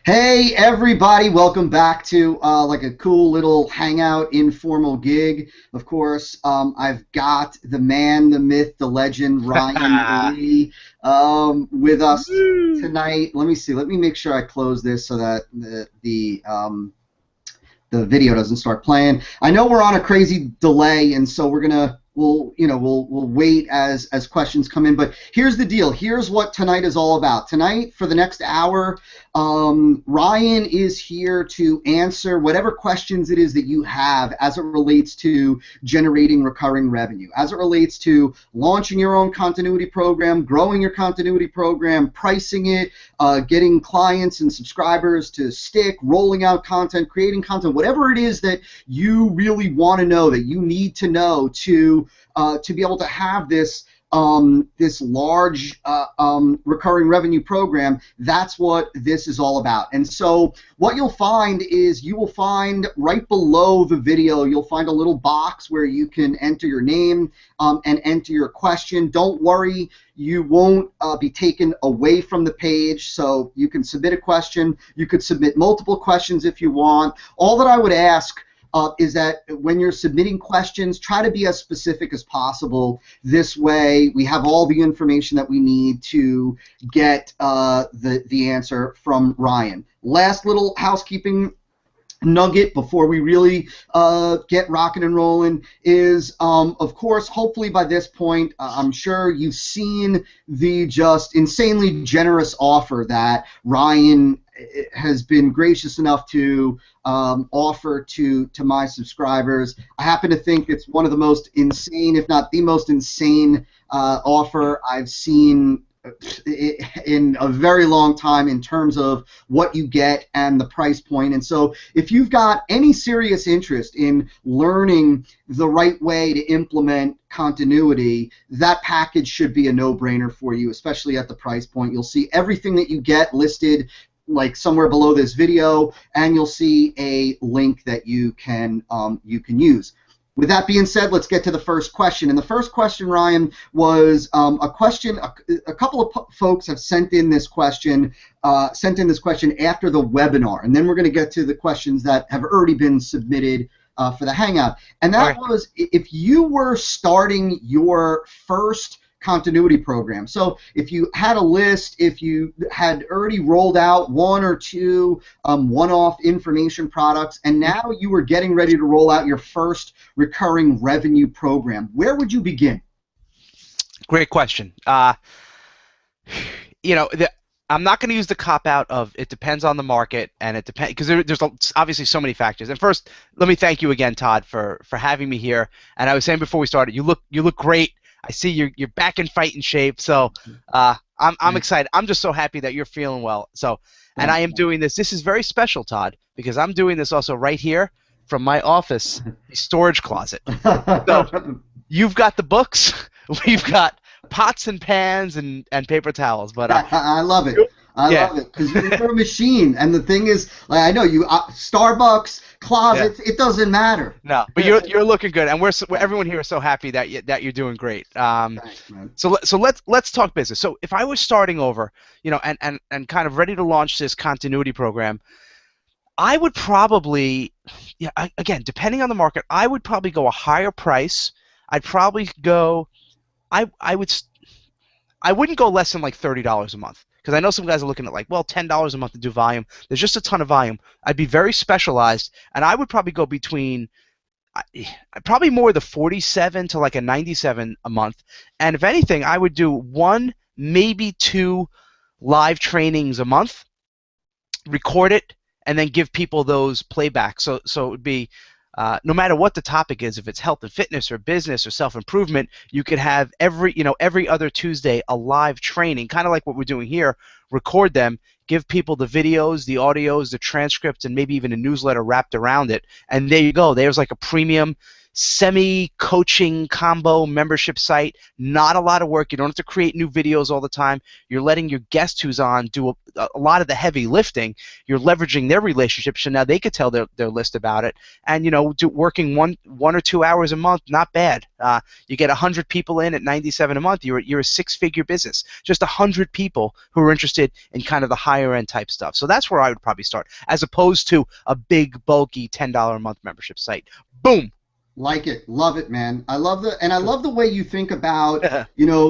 Hey everybody, welcome back to like a cool little hangout informal gig. Of course, I've got the man, the myth, the legend, Ryan Lee, with us Woo! tonight. Let me see. Let me make sure I close this so that the video doesn't start playing. I know we're on a crazy delay, and so we'll wait as questions come in. But here's the deal. Here's what tonight is all about. Tonight, for the next hour, Ryan is here to answer whatever questions it is that you have as it relates to generating recurring revenue, as it relates to launching your own continuity program, growing your continuity program, pricing it, getting clients and subscribers to stick, rolling out content, creating content, whatever it is that you really want to know, that you need to know to be able to have this large recurring revenue program. That's what this is all about. And so what you'll find is you will find right below the video, you'll find a little box where you can enter your name and enter your question. Don't worry, you won't be taken away from the page, so you can submit a question. You could submit multiple questions if you want. All that I would ask is that when you're submitting questions, try to be as specific as possible. This way, we have all the information that we need to get the answer from Ryan. Last little housekeeping nugget before we really get rocking and rolling is, of course, hopefully by this point, I'm sure you've seen the just insanely generous offer that Ryan has been gracious enough to offer to my subscribers. I happen to think it's one of the most insane, if not the most insane offer I've seen in a very long time in terms of what you get and the price point. And so if you've got any serious interest in learning the right way to implement continuity, that package should be a no-brainer for you, especially at the price point. You'll see everything that you get listed like somewhere below this video, and you'll see a link that you can use. With that being said, let's get to the first question. And the first question, Ryan, was a question. A couple of folks have sent in this question after the webinar, and then we're going to get to the questions that have already been submitted for the Hangout. And that was, if you were starting your first continuity program. So if you had a list, if you had already rolled out one or two one-off information products, and now you were getting ready to roll out your first recurring revenue program, where would you begin? Great question. You know, I'm not going to use the cop-out of it depends on the market, and it depends because there's obviously so many factors. And first, let me thank you again, Todd, for having me here. And I was saying before we started, you look great. I see you're back in fighting shape, so I'm excited. I'm just so happy that you're feeling well. So, and I am doing this. This is very special, Todd, because I'm doing this also right here from my office storage closet. So you've got the books, we've got pots and pans and paper towels. But I love it. I yeah. love it because you're a machine, and the thing is, like, I know you Starbucks, closets, it doesn't matter. No, but you're looking good, and everyone here is so happy that you're doing great. Thanks, man. So let's talk business. So if I was starting over, you know, and kind of ready to launch this continuity program, I would probably, yeah, again, depending on the market, I would probably go a higher price. I'd probably go, I would, I wouldn't go less than like $30 a month. Because I know some guys are looking at like, well, $10 a month to do volume. There's just a ton of volume. I'd be very specialized, and I would probably go between probably more the 47 to like a 97 a month. And if anything, I would do one, maybe two live trainings a month, record it, and then give people those playbacks. So it would be no matter what the topic is, if it's health and fitness or business or self-improvement, you could have every other Tuesday a live training, kind of like what we're doing here. Record them, give people the videos, the audios, the transcripts, and maybe even a newsletter wrapped around it. And there you go. There's like a premium semi-coaching combo membership site. Not a lot of work. You don't have to create new videos all the time. You're letting your guest who's on do a lot of the heavy lifting. You're leveraging their relationship, so now they could tell their list about it. And working one or 2 hours a month, not bad. You get 100 people in at $97 a month. You're a six-figure business. Just 100 people who are interested in kind of the higher end type stuff. So that's where I would probably start, as opposed to a big bulky $10 a month membership site. Boom. Like it, love it, man. I love the way you think about,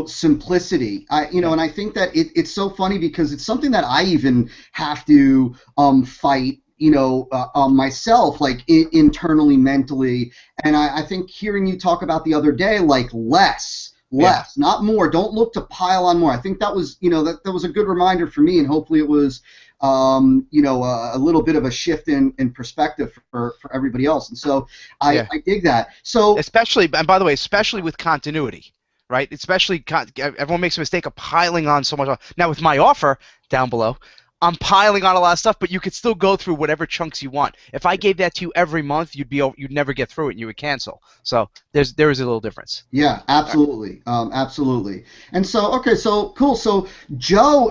simplicity. And I think that it's so funny because it's something that I even have to fight, myself, like internally, mentally. And I think hearing you talk about the other day, like less, not more. Don't look to pile on more. I think that was, that was a good reminder for me, and hopefully it was, a little bit of a shift in perspective for everybody else. And so I dig that. So especially, and by the way, especially with continuity, right? Especially, everyone makes a mistake of piling on so much. Now with my offer down below, I'm piling on a lot of stuff, but you could still go through whatever chunks you want. If I gave that to you every month, you'd never get through it, and you would cancel. So there is a little difference. Yeah, absolutely, absolutely. And so, okay, so cool. So Joe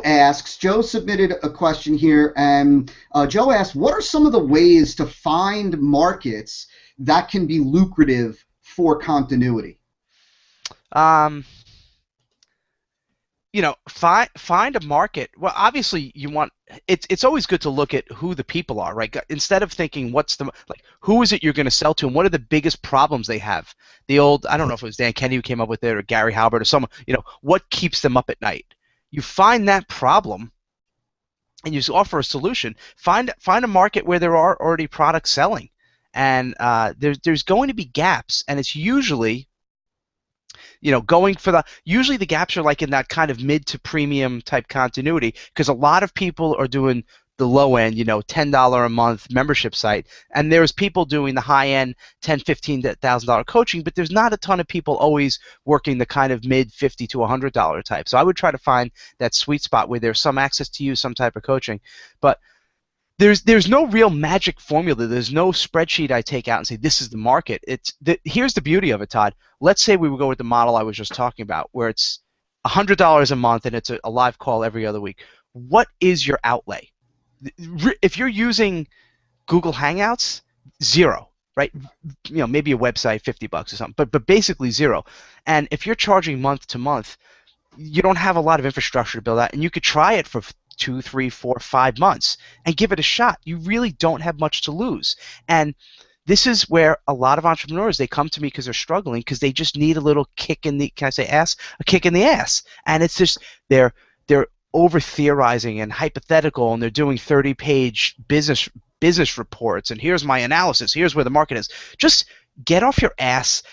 submitted a question here, and Joe asked, what are some of the ways to find markets that can be lucrative for continuity? Find a market. Well, obviously it's always good to look at who the people are, right? Instead of thinking who is it you're going to sell to, and what are the biggest problems they have. The old, I don't know if it was Dan Kennedy who came up with it, or Gary Halbert, or someone, what keeps them up at night. You find that problem and you offer a solution. Find a market where there are already products selling, and there's going to be gaps, and it's usually usually the gaps are like in that kind of mid to premium type continuity, because a lot of people are doing the low end, $10 a month membership site, and there's people doing the high end $10,000-$15,000 coaching, but there's not a ton of people always working the kind of mid $50 to $100 type. So I would try to find that sweet spot where there's some access to you, some type of coaching, but there's no real magic formula. There's no spreadsheet I take out and say this is the market. Here's the beauty of it, Todd. Let's say we would go with the model I was just talking about, where it's $100 a month and it's a live call every other week. What is your outlay? If you're using Google Hangouts, zero, right? Maybe a website, $50 or something, but basically zero. And if you're charging month to month, you don't have a lot of infrastructure to build out, and you could try it for 2, 3, 4, 5 months and give it a shot. You really don't have much to lose. And this is where a lot of entrepreneurs, they come to me because they're struggling, because they just need a little kick in the, can I say ass? A kick in the ass. And it's just they're over theorizing and hypothetical, and they're doing 30-page business reports, and here's my analysis, here's where the market is. Just get off your ass,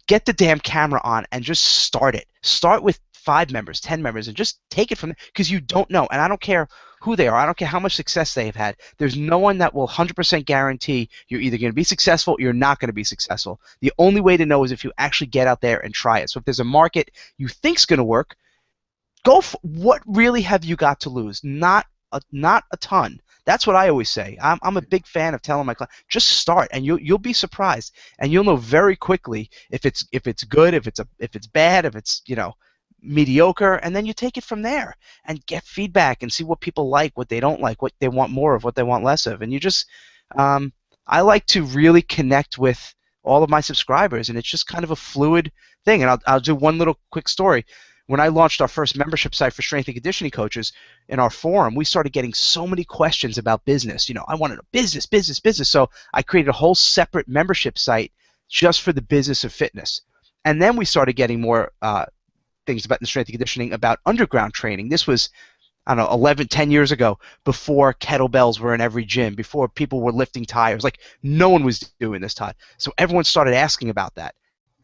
get the damn camera on, and just start it. Start with 5 members, 10 members, and just take it from there, because you don't know. And I don't care who they are. I don't care how much success they have had. There's no one that will 100% guarantee you're either going to be successful or you're not going to be successful. The only way to know is if you actually get out there and try it. So if there's a market you think's going to work, go for what really have you got to lose? Not a ton. That's what I always say. I'm a big fan of telling my clients, just start, and you'll be surprised, and you'll know very quickly if it's good, if it's bad, if it's mediocre, and then you take it from there and get feedback and see what people like, what they don't like, what they want more of, what they want less of, and you just I like to really connect with all of my subscribers, and it's just kind of a fluid thing. And I'll do one little quick story. When I launched our first membership site for strength and conditioning coaches in our forum, we started getting so many questions about business. I wanted a business. So I created a whole separate membership site just for the business of fitness. And then we started getting more things about the strength and conditioning, about underground training. This was, I don't know, 11, 10 years ago, before kettlebells were in every gym, before people were lifting tires. Like, no one was doing this, Todd. So everyone started asking about that.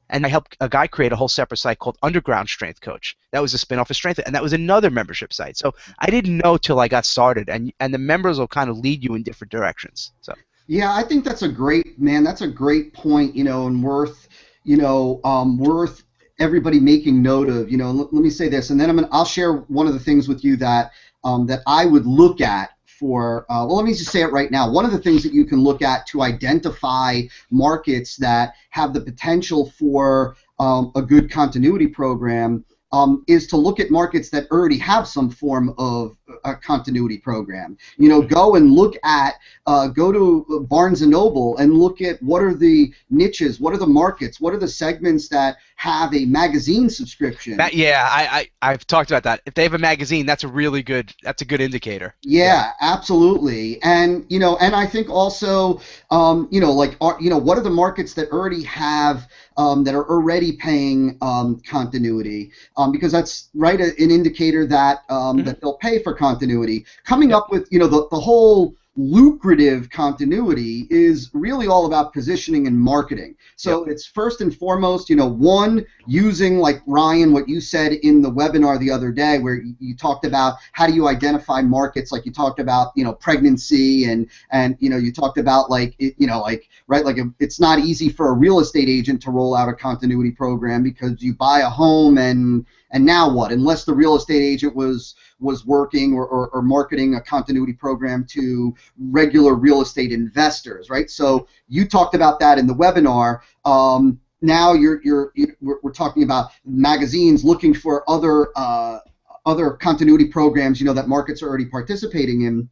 And I helped a guy create a whole separate site called Underground Strength Coach. That was a spin-off of Strength, and that was another membership site. So I didn't know till I got started, and the members will kind of lead you in different directions. So yeah, I think that's a great point, and worth everybody making note of. Let me say this, and then I'll share one of the things with you that I would look at for, well, let me just say it right now. One of the things that you can look at to identify markets that have the potential for a good continuity program is to look at markets that already have some form of a continuity program. You know, go and look at, go to Barnes & Noble and look at what are the niches, what are the markets, what are the segments that have a magazine subscription. I've talked about that. If they have a magazine, that's a good indicator. Yeah, absolutely. And, you know, and I think also, you know, like, you know, what are the markets that already have, that are already paying continuity? Because that's right, an indicator that that they'll pay for continuity. Coming up with, you know, the whole lucrative continuity is really all about positioning and marketing. So it's first and foremost, you know, one, using, like Ryan, what you said in the webinar the other day, where you talked about how do you identify markets, like you talked about, you know, pregnancy, and you know, you talked about, like, you know, like, right, like, it's not easy for a real estate agent to roll out a continuity program, because you buy a home and now what? Unless the real estate agent was working or marketing a continuity program to regular real estate investors, right? So you talked about that in the webinar. Now we're talking about magazines looking for other continuity programs, you know, that markets are already participating in.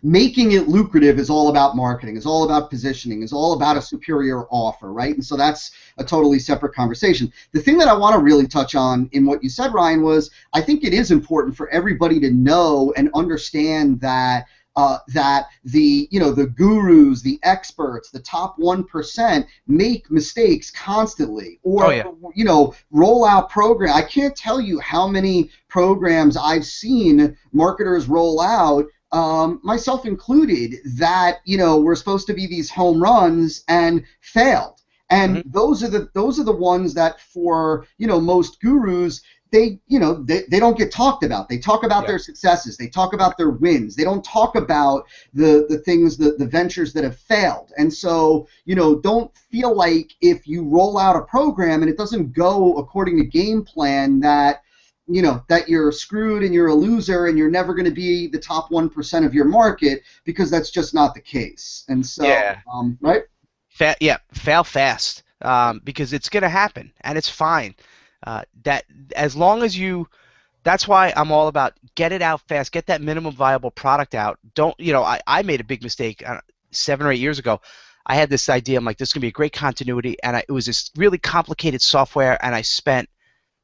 Making it lucrative is all about marketing, is all about positioning, is all about a superior offer, right? And so that's a totally separate conversation. The thing that I want to really touch on in what you said, Ryan, was I think it is important for everybody to know and understand that that the, you know, the gurus, the experts, the top 1% make mistakes constantly, or you know, roll out program. I can't tell you how many programs I've seen marketers roll out, myself included, that, you know, were supposed to be these home runs and failed. And those are the ones that, for, you know, most gurus, they, you know, they don't get talked about. They talk about their successes. They talk about their wins. They don't talk about the things, the ventures that have failed. And so, you know, don't feel like if you roll out a program and it doesn't go according to game plan, that, you know, that you're screwed and you're a loser and you're never going to be the top 1% of your market, because that's just not the case. And so, right? Fail fast, because it's going to happen, and it's fine. That as long as you, that's why I'm all about get it out fast, get that minimum viable product out. Don't, you know, I made a big mistake 7 or 8 years ago. I had this idea, I'm like, this is going to be a great continuity, and it was this really complicated software, and I spent,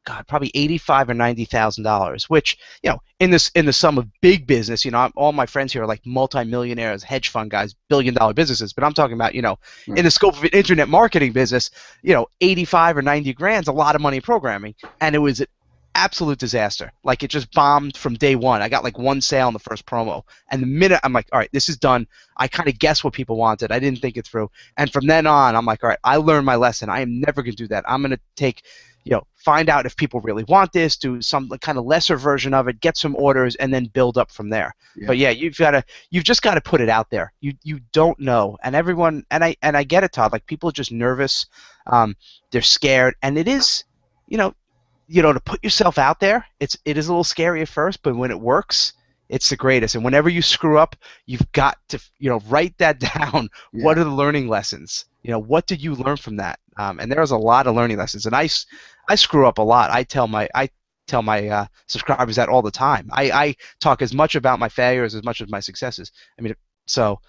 God, probably $85,000 or $90,000, which, you know, in the sum of big business, you know, all my friends here are like multimillionaires, hedge fund guys, billion-dollar businesses, but I'm talking about, you know, in the scope of an internet marketing business, you know, 85 or 90 grand's a lot of money programming, and it was an absolute disaster. Like, it just bombed from day one. I got like one sale in the first promo, and the minute I'm like, all right, this is done. I kind of guessed what people wanted. I didn't think it through, and from then on, I'm like, all right, I learned my lesson. I am never going to do that. I'm going to take, you know, find out if people really want this, do some kind of lesser version of it, get some orders, and then build up from there. But yeah, you've just got to put it out there. You don't know, and everyone, and I get it, Todd. Like, people are just nervous, they're scared, and it is, you know, to put yourself out there. It is a little scary at first, but when it works, it's the greatest. And whenever you screw up, you've got to, you know, write that down. What are the learning lessons? You know, what did you learn from that? And there's a lot of learning lessons. And I screw up a lot. I tell my subscribers that all the time. I talk as much about my failures as much as my successes. I mean, so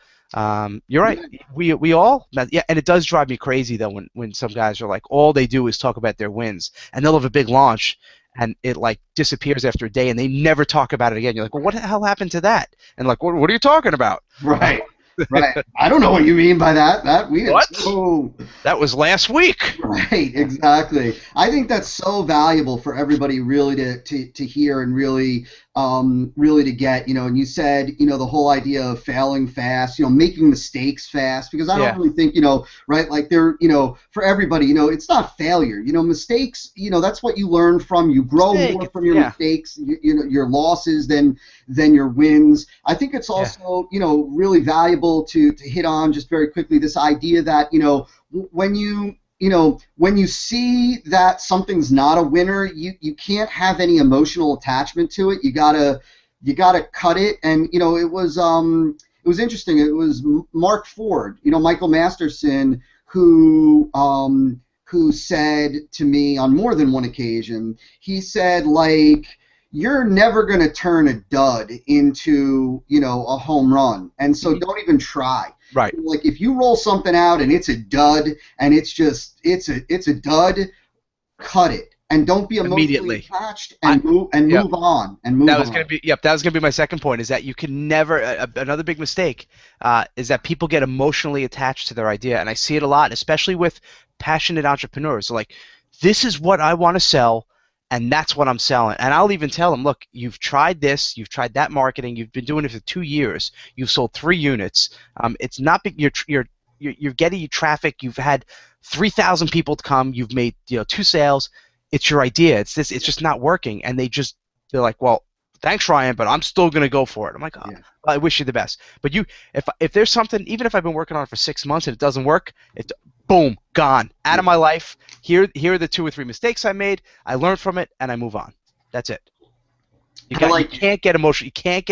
you're right. We all, yeah, and it does drive me crazy though when some guys are like, all they do is talk about their wins, and they'll have a big launch, and it like disappears after a day, and they never talk about it again. You're like, well, what the hell happened to that? And like, what are you talking about? Right. Right. I don't know what you mean by that. That was last week. Right. Exactly. I think that's so valuable for everybody really to hear, and really really to get, you know. And you said, you know, the whole idea of failing fast, you know, making mistakes fast, because I don't really think, you know, right, like, they're, you know, for everybody, you know, it's not failure, you know, mistakes, you know, that's what you learn from. You grow more from your mistakes, you know, your losses than your wins. I think it's also, you know, really valuable to hit on just very quickly this idea that, you know, when you see that something's not a winner, you can't have any emotional attachment to it. You gotta you got to cut it. And it was interesting. It was Mark Ford, Michael Masterson, who said to me on more than one occasion, he said, like, you're never going to turn a dud into, a home run. And so don't even try. Right. Like, if you roll something out and it's a dud and it's a dud, cut it. And don't be emotionally Immediately. attached, and move on. That was going to be that was going to be my second point, is that you can never another big mistake is that people get emotionally attached to their idea, and I see it a lot, especially with passionate entrepreneurs. So, like, this is what I want to sell, and that's what I'm selling. And I'll even tell them, look, you've tried this, you've tried that marketing, you've been doing it for 2 years, you've sold 3 units. It's not big. You're getting traffic. You've had 3,000 people to come. You've made 2 sales. It's your idea. It's just not working, and they're like, well, thanks, Ryan, but I'm still gonna go for it. I'm like, oh, I wish you the best. But if there's something, even if I've been working on it for 6 months and it doesn't work, it's boom, gone, out of my life. Here are the 2 or 3 mistakes I made. I learned from it, and I move on. That's it. You can't get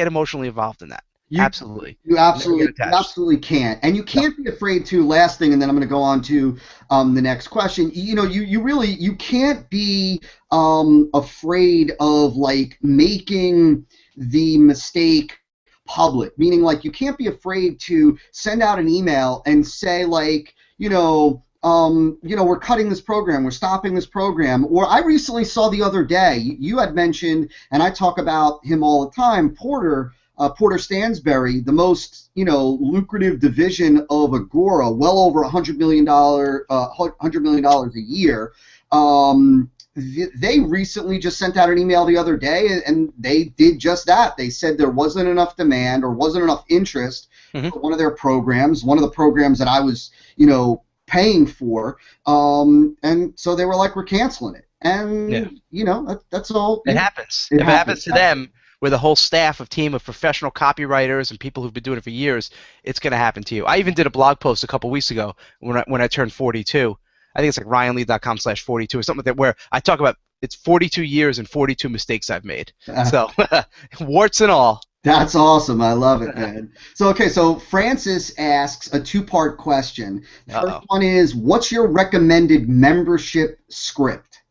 emotionally involved in that. Absolutely. You absolutely can't. And you can't be afraid to, last thing, and then I'm going to go on to the next question. You can't be afraid of, like, making the mistake public, meaning, like, you can't be afraid to send out an email and say, like, we're cutting this program, we're stopping this program. Or I recently saw the other day, you had mentioned, and I talk about him all the time, Porter Stansberry, the most lucrative division of Agora, well over $100 million a year. They recently just sent out an email the other day, and they did just that. They said there wasn't enough demand or wasn't enough interest for one of their programs, one of the programs that I was paying for, and so they were like, we're canceling it. And that's all. It happens. If it happens to them, with a whole team of professional copywriters and people who've been doing it for years, it's going to happen to you. I even did a blog post a couple weeks ago when I turned 42. I think it's like ryanlee.com/42 or something like that, where I talk about it's 42 years and 42 mistakes I've made. So warts and all. That's awesome. I love it, man. So Francis asks a 2-part question. The first one is, what's your recommended membership script?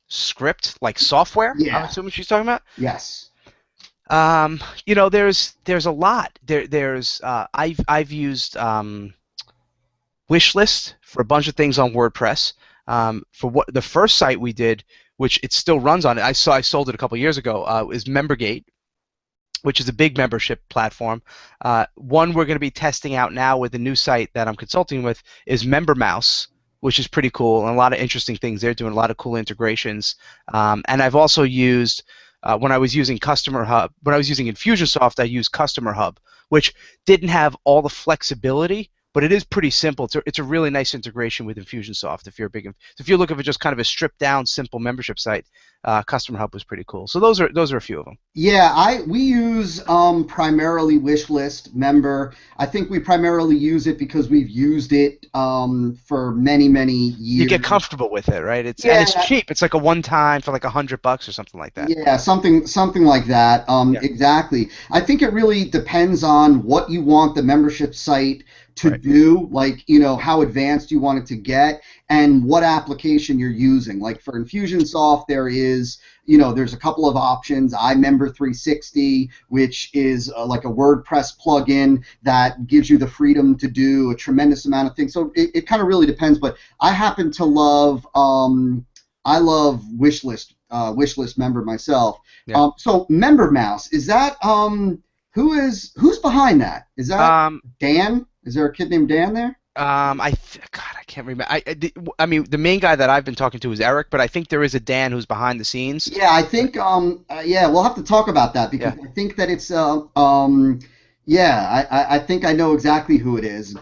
Script, like software? Yeah. I'm assuming she's talking about? Yes. There's a lot. I've used Wishlist for a bunch of things on WordPress. For what the first site we did, which it still runs on it, I sold it a couple years ago, is MemberGate, which is a big membership platform. One we're going to be testing out now with a new site that I'm consulting with is MemberMouse, which is pretty cool, and a lot of interesting things. They're doing a lot of cool integrations. And I've also used, when I was using Infusionsoft, I used Customer Hub, which didn't have all the flexibility, but it is pretty simple. It's a really nice integration with Infusionsoft. If you're looking for just kind of a stripped down, simple membership site, Customer Hub was pretty cool. So those are a few of them. Yeah, we use primarily Wishlist Member. I think we primarily use it because we've used it for many years. You get comfortable with it, right? And it's cheap. It's like a one-time for like $100 or something like that. Yeah, something like that. Exactly. I think it really depends on what you want the membership site to do, like, how advanced you want it to get, and what application you're using. Like for Infusionsoft, there's a couple of options. iMember 360, which is like a WordPress plugin that gives you the freedom to do a tremendous amount of things. So it kind of really depends. But I happen to love Wishlist Member myself. Yeah. So MemberMouse, is that who's behind that? Is that Dan? Is there a kid named Dan there? I can't remember. I mean, the main guy that I've been talking to is Eric, but I think there is a Dan who's behind the scenes. Yeah, I think. We'll have to talk about that because I think that it's. I think I know exactly who it is.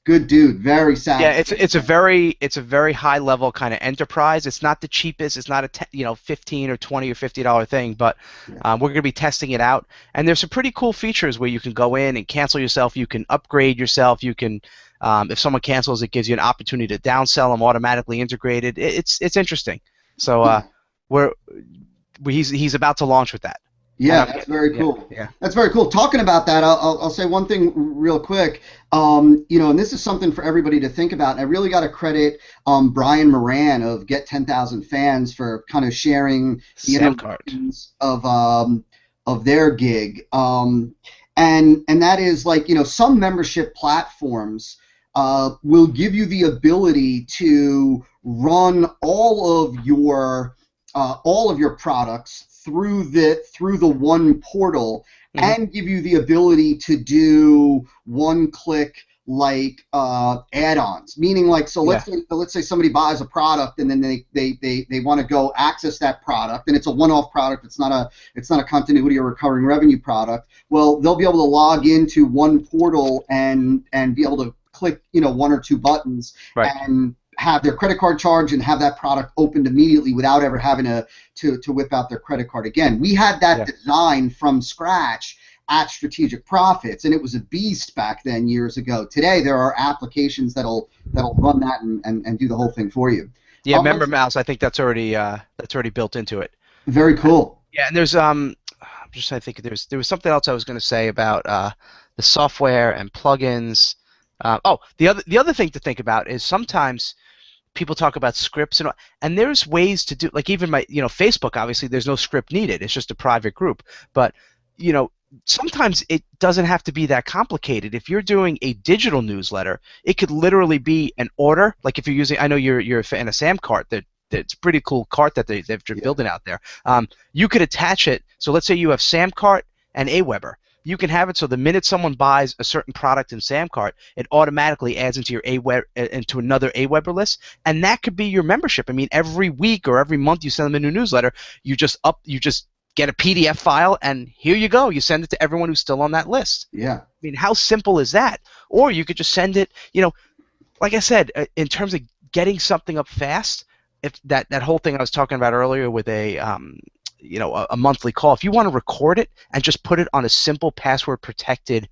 Good dude, very savvy. Yeah, it's a very high level kind of enterprise. It's not the cheapest. It's not a $15 or $20 or $50 thing, but we're going to be testing it out. And there's some pretty cool features where you can go in and cancel yourself. You can upgrade yourself. You can, if someone cancels, it gives you an opportunity to downsell them automatically integrated. It's interesting. So he's about to launch with that. I Yeah, don't that's get. very Yeah, cool. yeah. That's very cool. Talking about that, I'll say one thing real quick. And this is something for everybody to think about. And I really got to credit Brian Moran of Get 10,000 Fans for kind of sharing the inner Sam card. workings of their gig. And that is like, some membership platforms will give you the ability to run all of your products through the one portal Hmm. and give you the ability to do one click like add-ons, meaning like, so Yeah, let's say somebody buys a product and then they want to go access that product, and it's a one-off product, it's not a continuity or recurring revenue product. Well, they'll be able to log into one portal and be able to click one or two buttons right. and have their credit card charged and have that product opened immediately without ever having to whip out their credit card again. We had that Yeah. design from scratch at Strategic Profits, and it was a beast back then years ago. Today there are applications that'll run that and do the whole thing for you. Yeah, member That's mouse. I think that's already built into it. very cool. Yeah, and there's I'm just trying to think. There was something else I was going to say about the software and plugins. The other thing to think about is sometimes people talk about scripts and there's ways to do, like, even my Facebook, obviously there's no script needed, it's just a private group, but you know sometimes it doesn't have to be that complicated. If you're doing a digital newsletter, it could literally be an order, like if you're using, I know you're a fan of Samcart, that's a pretty cool cart that they're Yeah, building out there. You could attach it, so let's say you have Samcart and Aweber. You can have it so the minute someone buys a certain product in Samcart, it automatically adds into your into another Aweber list, and that could be your membership. I mean, every week or every month you send them a new newsletter, you just get a PDF file, and here you go. You send it to everyone who's still on that list. yeah, I mean, how simple is that? Or you could just send it, like I said, in terms of getting something up fast, if that whole thing I was talking about earlier with a monthly call, if you want to record it and just put it on a simple password protected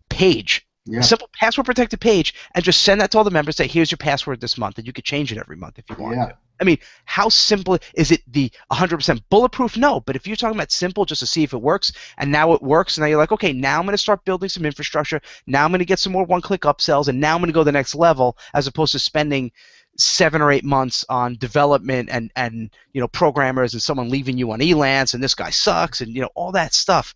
page, a yeah, simple password protected page, and just send that to all the members. Say, here's your password this month, and you could change it every month if you want yeah, to. I mean, how simple is it? The 100% bulletproof? No, but if you're talking about simple, just to see if it works, and now it works, and now you're like, okay, now I'm going to start building some infrastructure. Now I'm going to get some more one-click upsells, and now I'm going to go to the next level, as opposed to spending 7 or 8 months on development and programmers and someone leaving you on Elance and this guy sucks and all that stuff.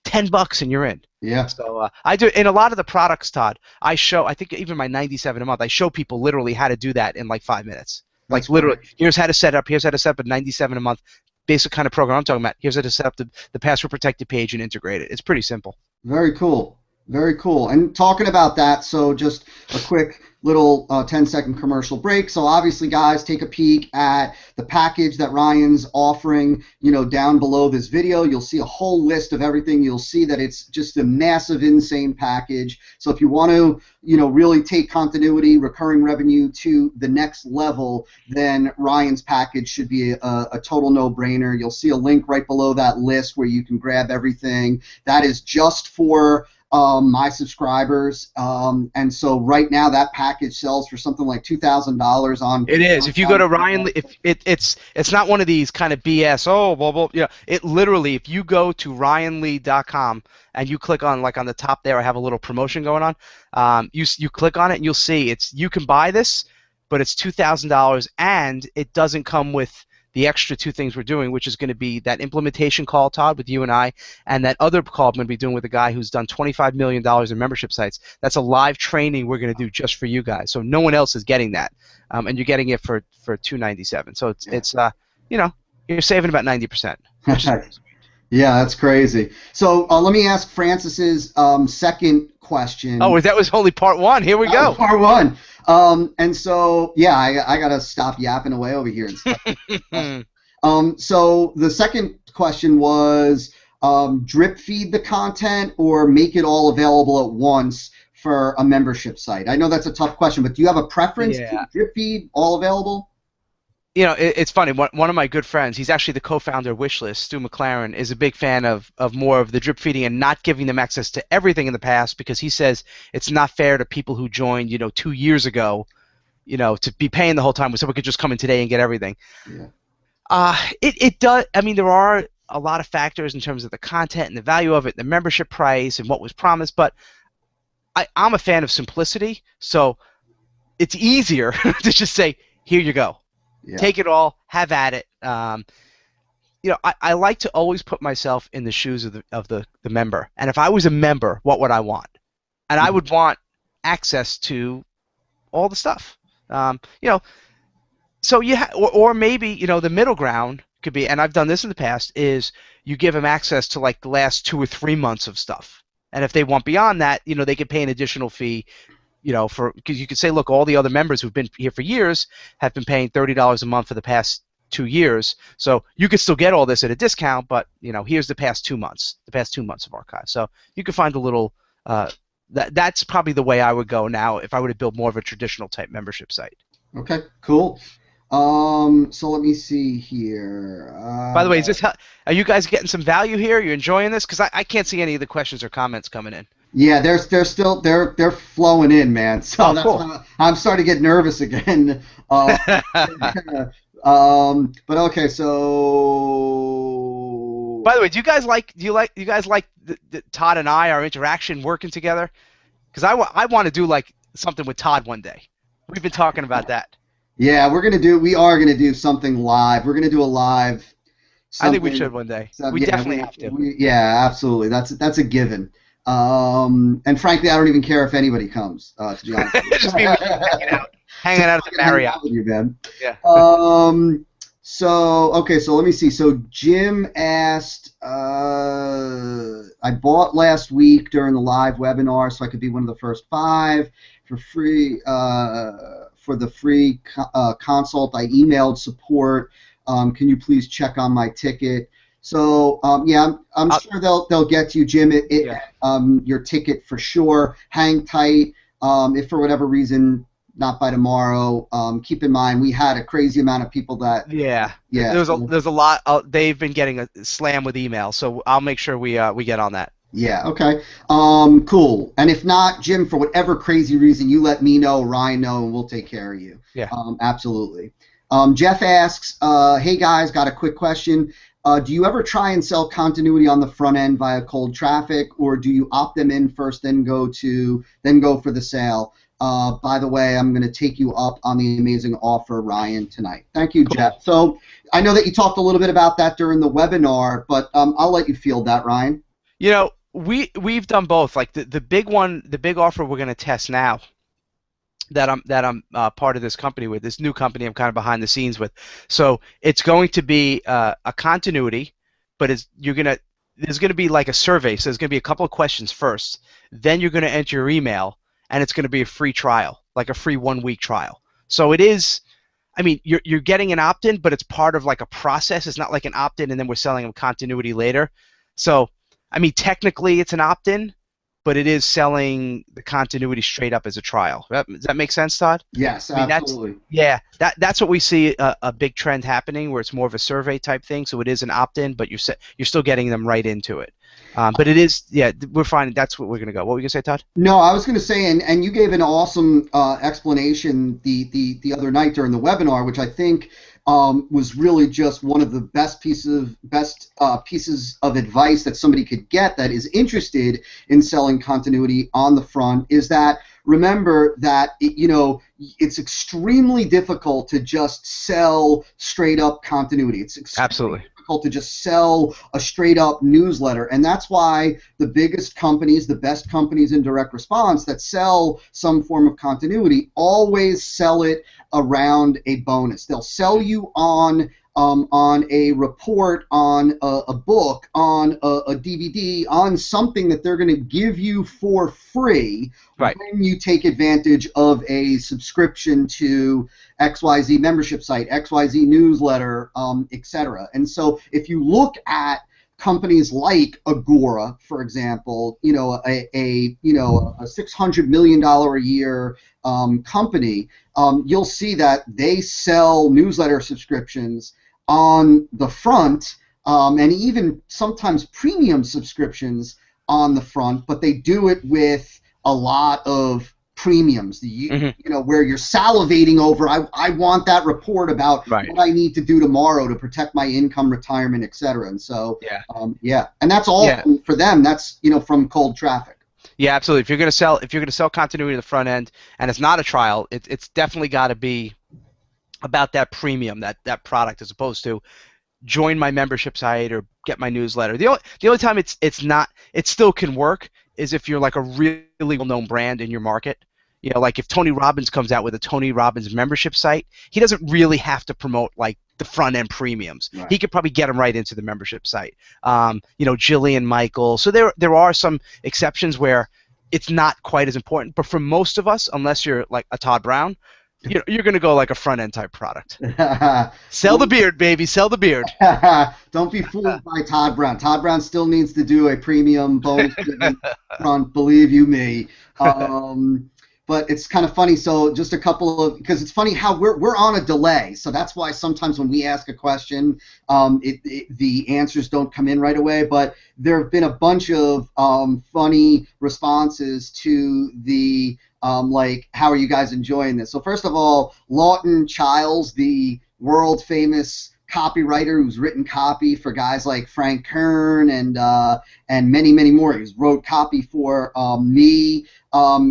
$10 and you're in. yeah. So I do in a lot of the products, Todd. I think even my 97 a month, I show people literally how to do that in like 5 minutes. That's Like literally, great. here's how to set up. Here's how to set up a 97 a month basic kind of program I'm talking about. Here's how to set up the password protected page and integrate it. It's pretty simple. Very cool. Very cool. And talking about that, so just a quick little 10-second commercial break. So obviously, guys, take a peek at the package that Ryan's offering, down below this video. You'll see a whole list of everything. You'll see that it's just a massive, insane package. So if you want to, really take continuity, recurring revenue to the next level, then Ryan's package should be a total no-brainer. You'll see a link right below that list where you can grab everything. That is just for my subscribers, and so right now that package sells for something like $2,000 on. It is. If you go to Ryan, if it's not one of these kind of BS. Oh, blah blah. It literally. If you go to ryanlee.com and you click on, like, on the top there, I have a little promotion going on. You click on it and you'll see you can buy this, but it's $2,000 and it doesn't come with the extra two things we're doing, which is going to be that implementation call, Todd, with you and I, and that other call I'm going to be doing with a guy who's done $25 million in membership sites. That's a live training we're going to do just for you guys. So no one else is getting that, and you're getting it for $297. So it's you're saving about 90%, which is pretty sweet. Yeah, that's crazy. So let me ask Francis's second question. Oh, that was only part one. Here we That was go. part one. And so, yeah, I got to stop yapping away over here and stuff. So the second question was drip feed the content or make it all available at once for a membership site? I know that's a tough question, but do you have a preference? Yeah. Drip feed all available? It's funny. One of my good friends, he's actually the co-founder of Wishlist, Stu McLaren, is a big fan of more of the drip feeding and not giving them access to everything in the past, because he says it's not fair to people who joined, 2 years ago, to be paying the whole time when someone could just come in today and get everything. Yeah. It does. I mean, there are a lot of factors in terms of the content and the value of it, the membership price, and what was promised. But I'm a fan of simplicity, so it's easier to just say, here you go. Yeah. Take it all, have at it. I like to always put myself in the shoes of the member. And if I was a member, what would I want? And I would want access to all the stuff. So or maybe the middle ground could be, and I've done this in the past, is you give them access to like the last 2 or 3 months of stuff. And if they want beyond that, they could pay an additional fee. Because you could say, look, all the other members who've been here for years have been paying $30 a month for the past 2 years. So you could still get all this at a discount, but here's the past 2 months, of archive. So you could find a little. That's probably the way I would go now if I were to build more of a traditional type membership site. Okay, cool. So let me see here. By the way, are you guys getting some value here? Are you enjoying this? Because I can't see any of the questions or comments coming in. Yeah, they're flowing in, man. So that's cool. why I'm starting to get nervous again. But okay, so. By the way, do you guys like the Todd and our interaction working together? Because I want to do like something with Todd one day. We've been talking about that. Yeah, we are gonna do something live. We're gonna do a live. I think we should one day. We definitely have to. Yeah, absolutely. That's a given. And frankly, I don't even care if anybody comes. To be honest, just be hanging out at the Marriott. With you, man. Yeah. So let me see. So Jim asked, I bought last week during the live webinar, so I could be one of the first 5 for free. For the free consult, I emailed support. Can you please check on my ticket? So yeah, I'm sure they'll get to you, Jim. Your ticket for sure. Hang tight. If for whatever reason not by tomorrow, keep in mind we had a crazy amount of people that. Yeah. There's a lot. They've been getting a slam with email, so I'll make sure we get on that. Yeah, okay. Cool. And if not, Jim, for whatever crazy reason, you let me know, Ryan know, and we'll take care of you. Yeah. Absolutely. Jeff asks, hey guys, got a quick question. Do you ever try and sell continuity on the front end via cold traffic, or do you opt them in first, then go for the sale? By the way, I'm going to take you up on the amazing offer, Ryan, tonight. Thank you, cool. Jeff. So I know that you talked a little bit about that during the webinar, but I'll let you field that, Ryan. We've done both. Like the big offer we're going to test now that I'm part of this company with, this new company I'm kind of behind the scenes with. So it's going to be a continuity, but there's going to be like a survey. So there's going to be a couple of questions first. Then you're going to enter your email, and it's going to be a free trial, like a free 1-week trial. So it is. I mean, you're getting an opt-in, but it's part of like a process. It's not like an opt-in and then we're selling them continuity later. So I mean, technically it's an opt-in, but it is selling the continuity straight up as a trial. Does that make sense, Todd? Yes, absolutely. That's what we see a big trend happening, where it's more of a survey type thing. So it is an opt-in, but you're still getting them right into it. But it is, we're finding that's what we're going to go. What were you going to say, Todd? No, I was going to say, and you gave an awesome explanation the other night during the webinar, which I think was really just one of the best pieces of advice that somebody could get that is interested in selling continuity on the front, is that remember that it's extremely difficult to just sell straight up continuity. It's extremely difficult to just sell a straight up newsletter, and that's why the biggest companies, the best companies in direct response that sell some form of continuity always sell it around a bonus. They'll sell you on a report, on a book, on a DVD, on something that they're going to give you for free when you take advantage of a subscription to XYZ membership site, XYZ newsletter, etc. And so if you look at companies like Agora, for example, a $600 million a year company, you'll see that they sell newsletter subscriptions on the front, and even sometimes premium subscriptions on the front, but they do it with a lot of premiums, where you're salivating over. I want that report about Right. what I need to do tomorrow to protect my income, retirement, etc. And so, Yeah. and that's all Yeah. for them. That's from cold traffic. Yeah, absolutely. If you're gonna sell continuity to the front end, and it's not a trial, it's definitely got to be about that premium, that product, as opposed to join my membership site or get my newsletter. The only time it's not, it still can work, is if you're like a really well-known brand in your market. Like if Tony Robbins comes out with a Tony Robbins membership site, he doesn't really have to promote like the front end premiums. Right. He could probably get them right into the membership site. Jillian Michael. So there are some exceptions where it's not quite as important. But for most of us, unless you're like a Todd Brown, you're going to go like a front end type product. Sell the beard, baby. Sell the beard. Don't be fooled by Todd Brown. Todd Brown still needs to do a premium bonus front, believe you me. But it's kind of funny. So just a couple of, because it's funny how we're on a delay. So that's why sometimes when we ask a question, the answers don't come in right away. But there have been a bunch of funny responses to the like, how are you guys enjoying this? So first of all, Lawton Childs, the world famous copywriter who's written copy for guys like Frank Kern and many, many more. He's wrote copy for me.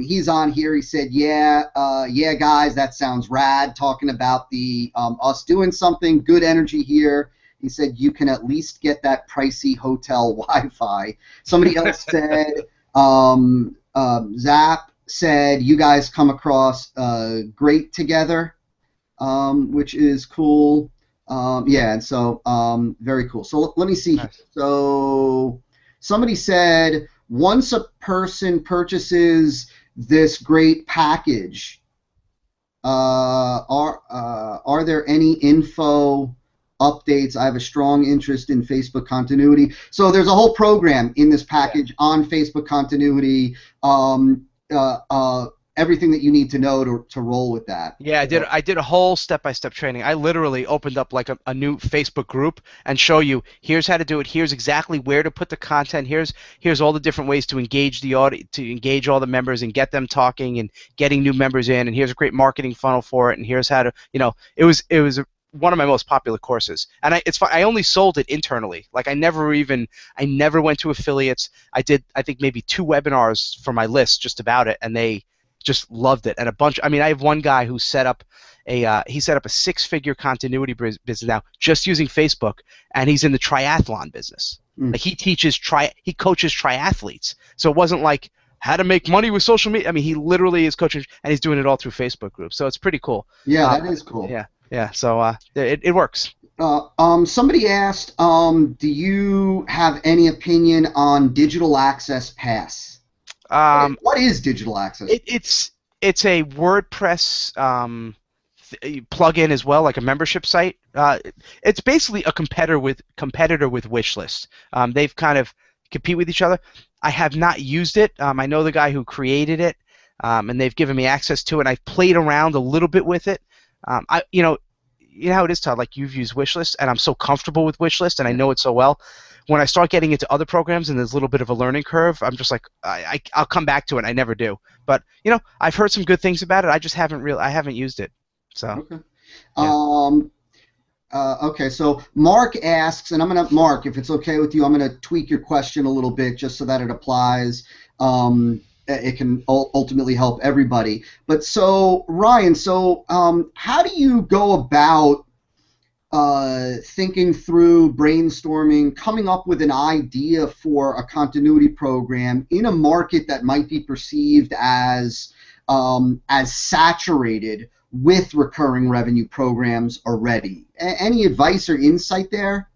He's on here. He said, yeah, guys, that sounds rad. Talking about the us doing something, good energy here. He said, you can at least get that pricey hotel Wi-Fi. Somebody else said, Zap said, you guys come across great together, which is cool. And so very cool. So let me see. Nice. So somebody said, once a person purchases this great package, are there any info updates? I have a strong interest in Facebook continuity. So there's a whole program in this package on Facebook continuity. Everything that you need to know to roll with that. Yeah, I did a whole step-by-step training. I literally opened up like a new Facebook group and show you, here's how to do it, here's exactly where to put the content, here's all the different ways to engage the audience, to engage all the members and get them talking and getting new members in, and here's a great marketing funnel for it, and here's how to, it was one of my most popular courses. And it's fun. I only sold it internally. Like I never went to affiliates. I did, I think, maybe 2 webinars for my list just about it, and they just loved it. And I have one guy who set up a 6-figure continuity business now just using Facebook, and he's in the triathlon business. Like he coaches triathletes. So it wasn't like how to make money with social media. I mean, he literally is coaching, and he's doing it all through Facebook groups. So it's pretty cool. Yeah, that is cool. Yeah. So it works. Somebody asked, do you have any opinion on Digital Access Pass? What is Digital Access? It's a WordPress plugin as well, like a membership site. It's basically a competitor with Wishlist. They've kind of compete with each other. I have not used it. I know the guy who created it, and they've given me access to it. And I've played around a little bit with it. You know how it is, Todd. Like you've used Wishlist, and I'm so comfortable with Wishlist, and I know it so well. When I start getting into other programs and there's a little bit of a learning curve, I'm just like, I'll come back to it. I never do. But I've heard some good things about it. I just haven't used it. So. Okay. Yeah. Okay. So Mark asks, and Mark, if it's okay with you, I'm gonna tweak your question a little bit just so that it applies. It can ultimately help everybody. But so Ryan, how do you go about thinking through, brainstorming, coming up with an idea for a continuity program in a market that might be perceived as saturated with recurring revenue programs already? Any advice or insight there?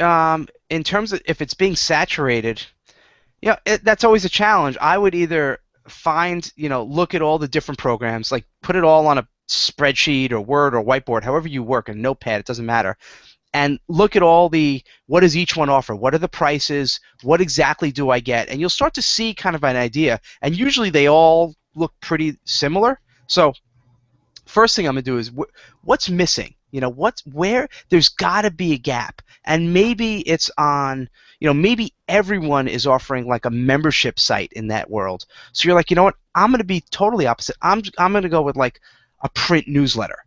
In terms of if it's being saturated, that's always a challenge. I would either look at all the different programs, like put it all on a spreadsheet or Word or whiteboard, however you work, a notepad, it doesn't matter, and look at what does each one offer, what are the prices, what exactly do I get, and you'll start to see kind of an idea, and usually they all look pretty similar. So first thing I'm going to do is what's missing? Where there's got to be a gap, and maybe it's on maybe everyone is offering like a membership site in that world. So you're like, you know what? I'm going to be totally opposite. I'm going to go with like a print newsletter.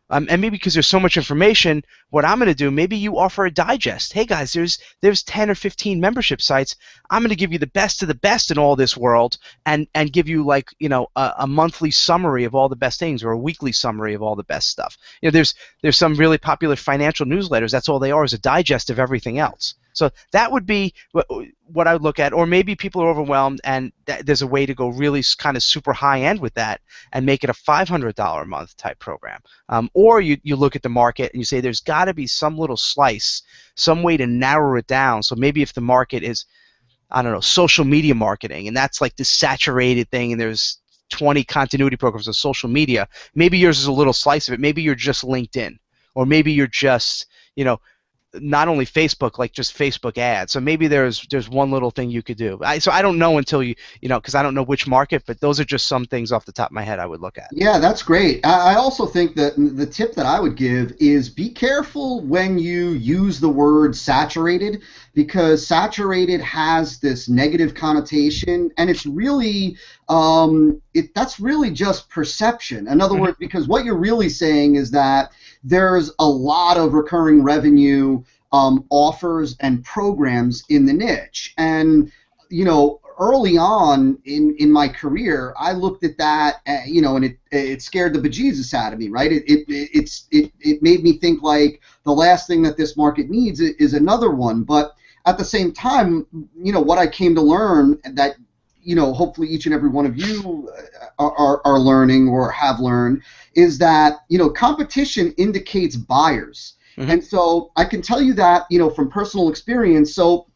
And maybe because there's so much information, what I'm going to do, maybe you offer a digest. Hey guys, there's 10 or 15 membership sites. I'm going to give you the best of the best in all this world, and give you like a monthly summary of all the best things, or a weekly summary of all the best stuff. There's some really popular financial newsletters. That's all they are, is a digest of everything else. So that would be what I would look at. Or maybe people are overwhelmed, and there's a way to go really kind of super high end with that and make it a $500 a month type program. Or you look at the market and you say there's got to be some little slice, some way to narrow it down. So maybe if the market is, I don't know, social media marketing, and that's like the saturated thing, and there's 20 continuity programs on social media, maybe yours is a little slice of it. Maybe you're just LinkedIn, or maybe you're just, not only Facebook, like just Facebook ads. So maybe there's one little thing you could do. So I don't know until because I don't know which market, but those are just some things off the top of my head I would look at. Yeah, that's great. I also think that the tip that I would give is be careful when you use the word saturated, because saturated has this negative connotation, and it's really that's really just perception. In other words, because what you're really saying is that there's a lot of recurring revenue offers and programs in the niche. And, early on in my career, I looked at that, and it scared the bejesus out of me, right? It made me think like the last thing that this market needs is another one. But at the same time, what I came to learn that, hopefully each and every one of you are learning or have learned, is that, competition indicates buyers. Mm-hmm. And so I can tell you that, from personal experience. So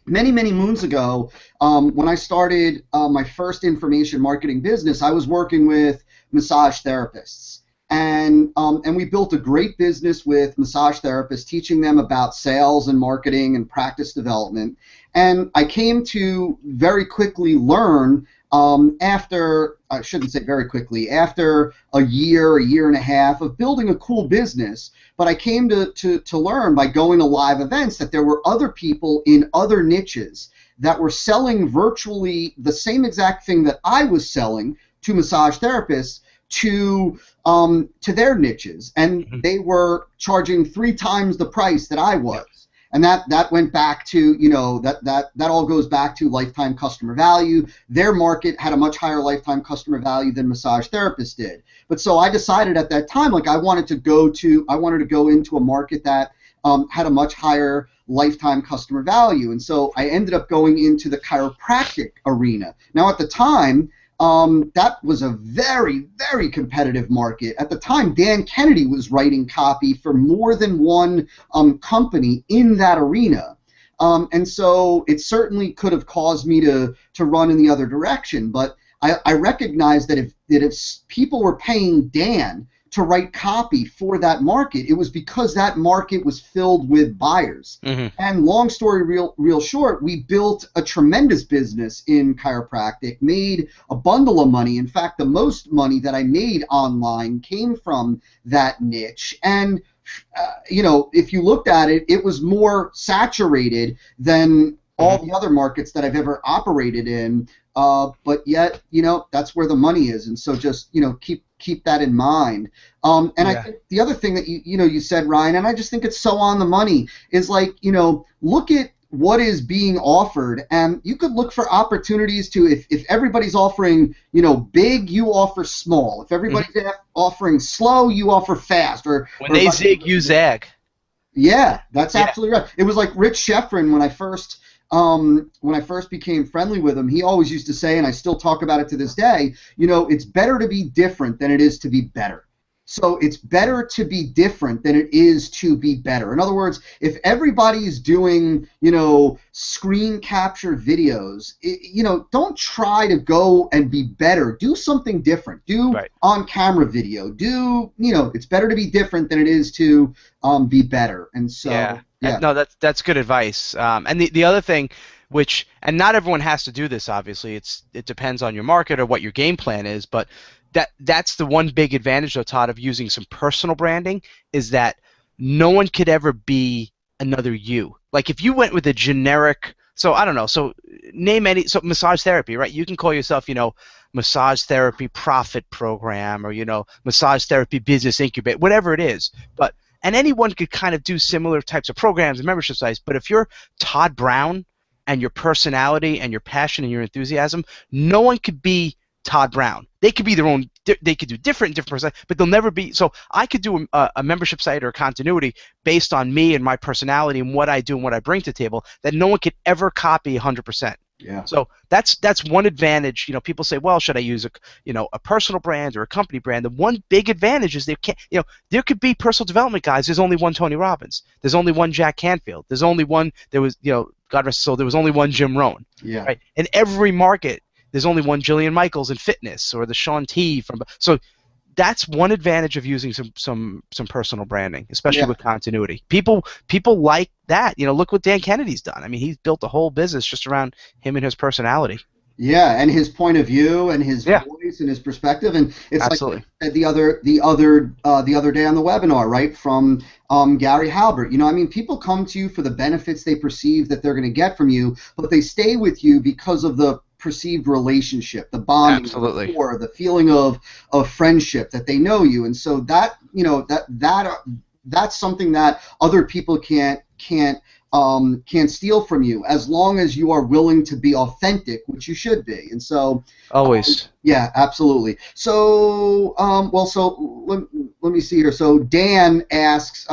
many, many moons ago, when I started my first information marketing business, I was working with massage therapists. And we built a great business with massage therapists, teaching them about sales and marketing and practice development. And I came to very quickly learn, after a year and a half of building a cool business, but I came to learn by going to live events that there were other people in other niches that were selling virtually the same exact thing that I was selling to massage therapists to their niches, and they were charging 3 times the price that I was. And that went back to, that all goes back to lifetime customer value. Their market had a much higher lifetime customer value than massage therapists did. But so I decided at that time, like I wanted to go into a market that had a much higher lifetime customer value. And so I ended up going into the chiropractic arena. Now at the time, that was a very, very competitive market. At the time, Dan Kennedy was writing copy for more than one company in that arena. And so it certainly could have caused me to run in the other direction. But I recognized that if people were paying Dan to write copy for that market, it was because that market was filled with buyers. Mm-hmm. And long story real short, we built a tremendous business in chiropractic, made a bundle of money. In fact, the most money that I made online came from that niche. And if you looked at it, it was more saturated than all the other markets that I've ever operated in. But yet, that's where the money is. And so just, keep that in mind. I think the other thing that you said, Ryan, and I just think it's so on the money, is like, look at what is being offered, and you could look for opportunities to, if everybody's offering, big, you offer small. If everybody's offering slow, you offer fast. Or they zig, you zag. Yeah, that's absolutely right. It was like Rich Schefrin when I first became friendly with him. He always used to say, and I still talk about it to this day, it's better to be different than it is to be better. So it's better to be different than it is to be better. In other words, if everybody is doing, screen capture videos, don't try to go and be better. Do something different. Do on-camera video. It's better to be different than it is to be better. And so, yeah. No, that's good advice. And the other thing, and not everyone has to do this, obviously. It depends on your market or what your game plan is, but that's the one big advantage, though, Todd, of using some personal branding, is that no one could ever be another you. Like if you went with a generic, so I don't know, so name any, so massage therapy, right? You can call yourself, massage therapy profit program, or massage therapy business incubator, whatever it is. And anyone could kind of do similar types of programs and membership sites. But if you're Todd Brown and your personality and your passion and your enthusiasm, no one could be Todd Brown. They could be their own. They could do different personalities, but they'll never be. So I could do a membership site or a continuity based on me and my personality and what I do and what I bring to the table that no one could ever copy 100%. Yeah. So that's one advantage. People say, well, should I use a personal brand or a company brand? The one big advantage is there could be personal development guys. There's only one Tony Robbins. There's only one Jack Canfield. There's only one. There was God rest his soul. There was only one Jim Rohn. Yeah. Right. In every market, there's only one Jillian Michaels in fitness, or the Sean T from. So that's one advantage of using some personal branding, especially with continuity. People like that. Look what Dan Kennedy's done. I mean, he's built a whole business just around him and his personality. Yeah, and his point of view and his voice and his perspective, and it's Absolutely. Like the other day on the webinar, right, from Gary Halbert. People come to you for the benefits they perceive that they're going to get from you, but they stay with you because of the perceived relationship, the bonding, Absolutely. the rapport, the feeling of friendship, that they know you, and so that that's something that other people can't steal from you, as long as you are willing to be authentic, which you should be. And so always. Yeah, absolutely. So let me see here. So Dan asks,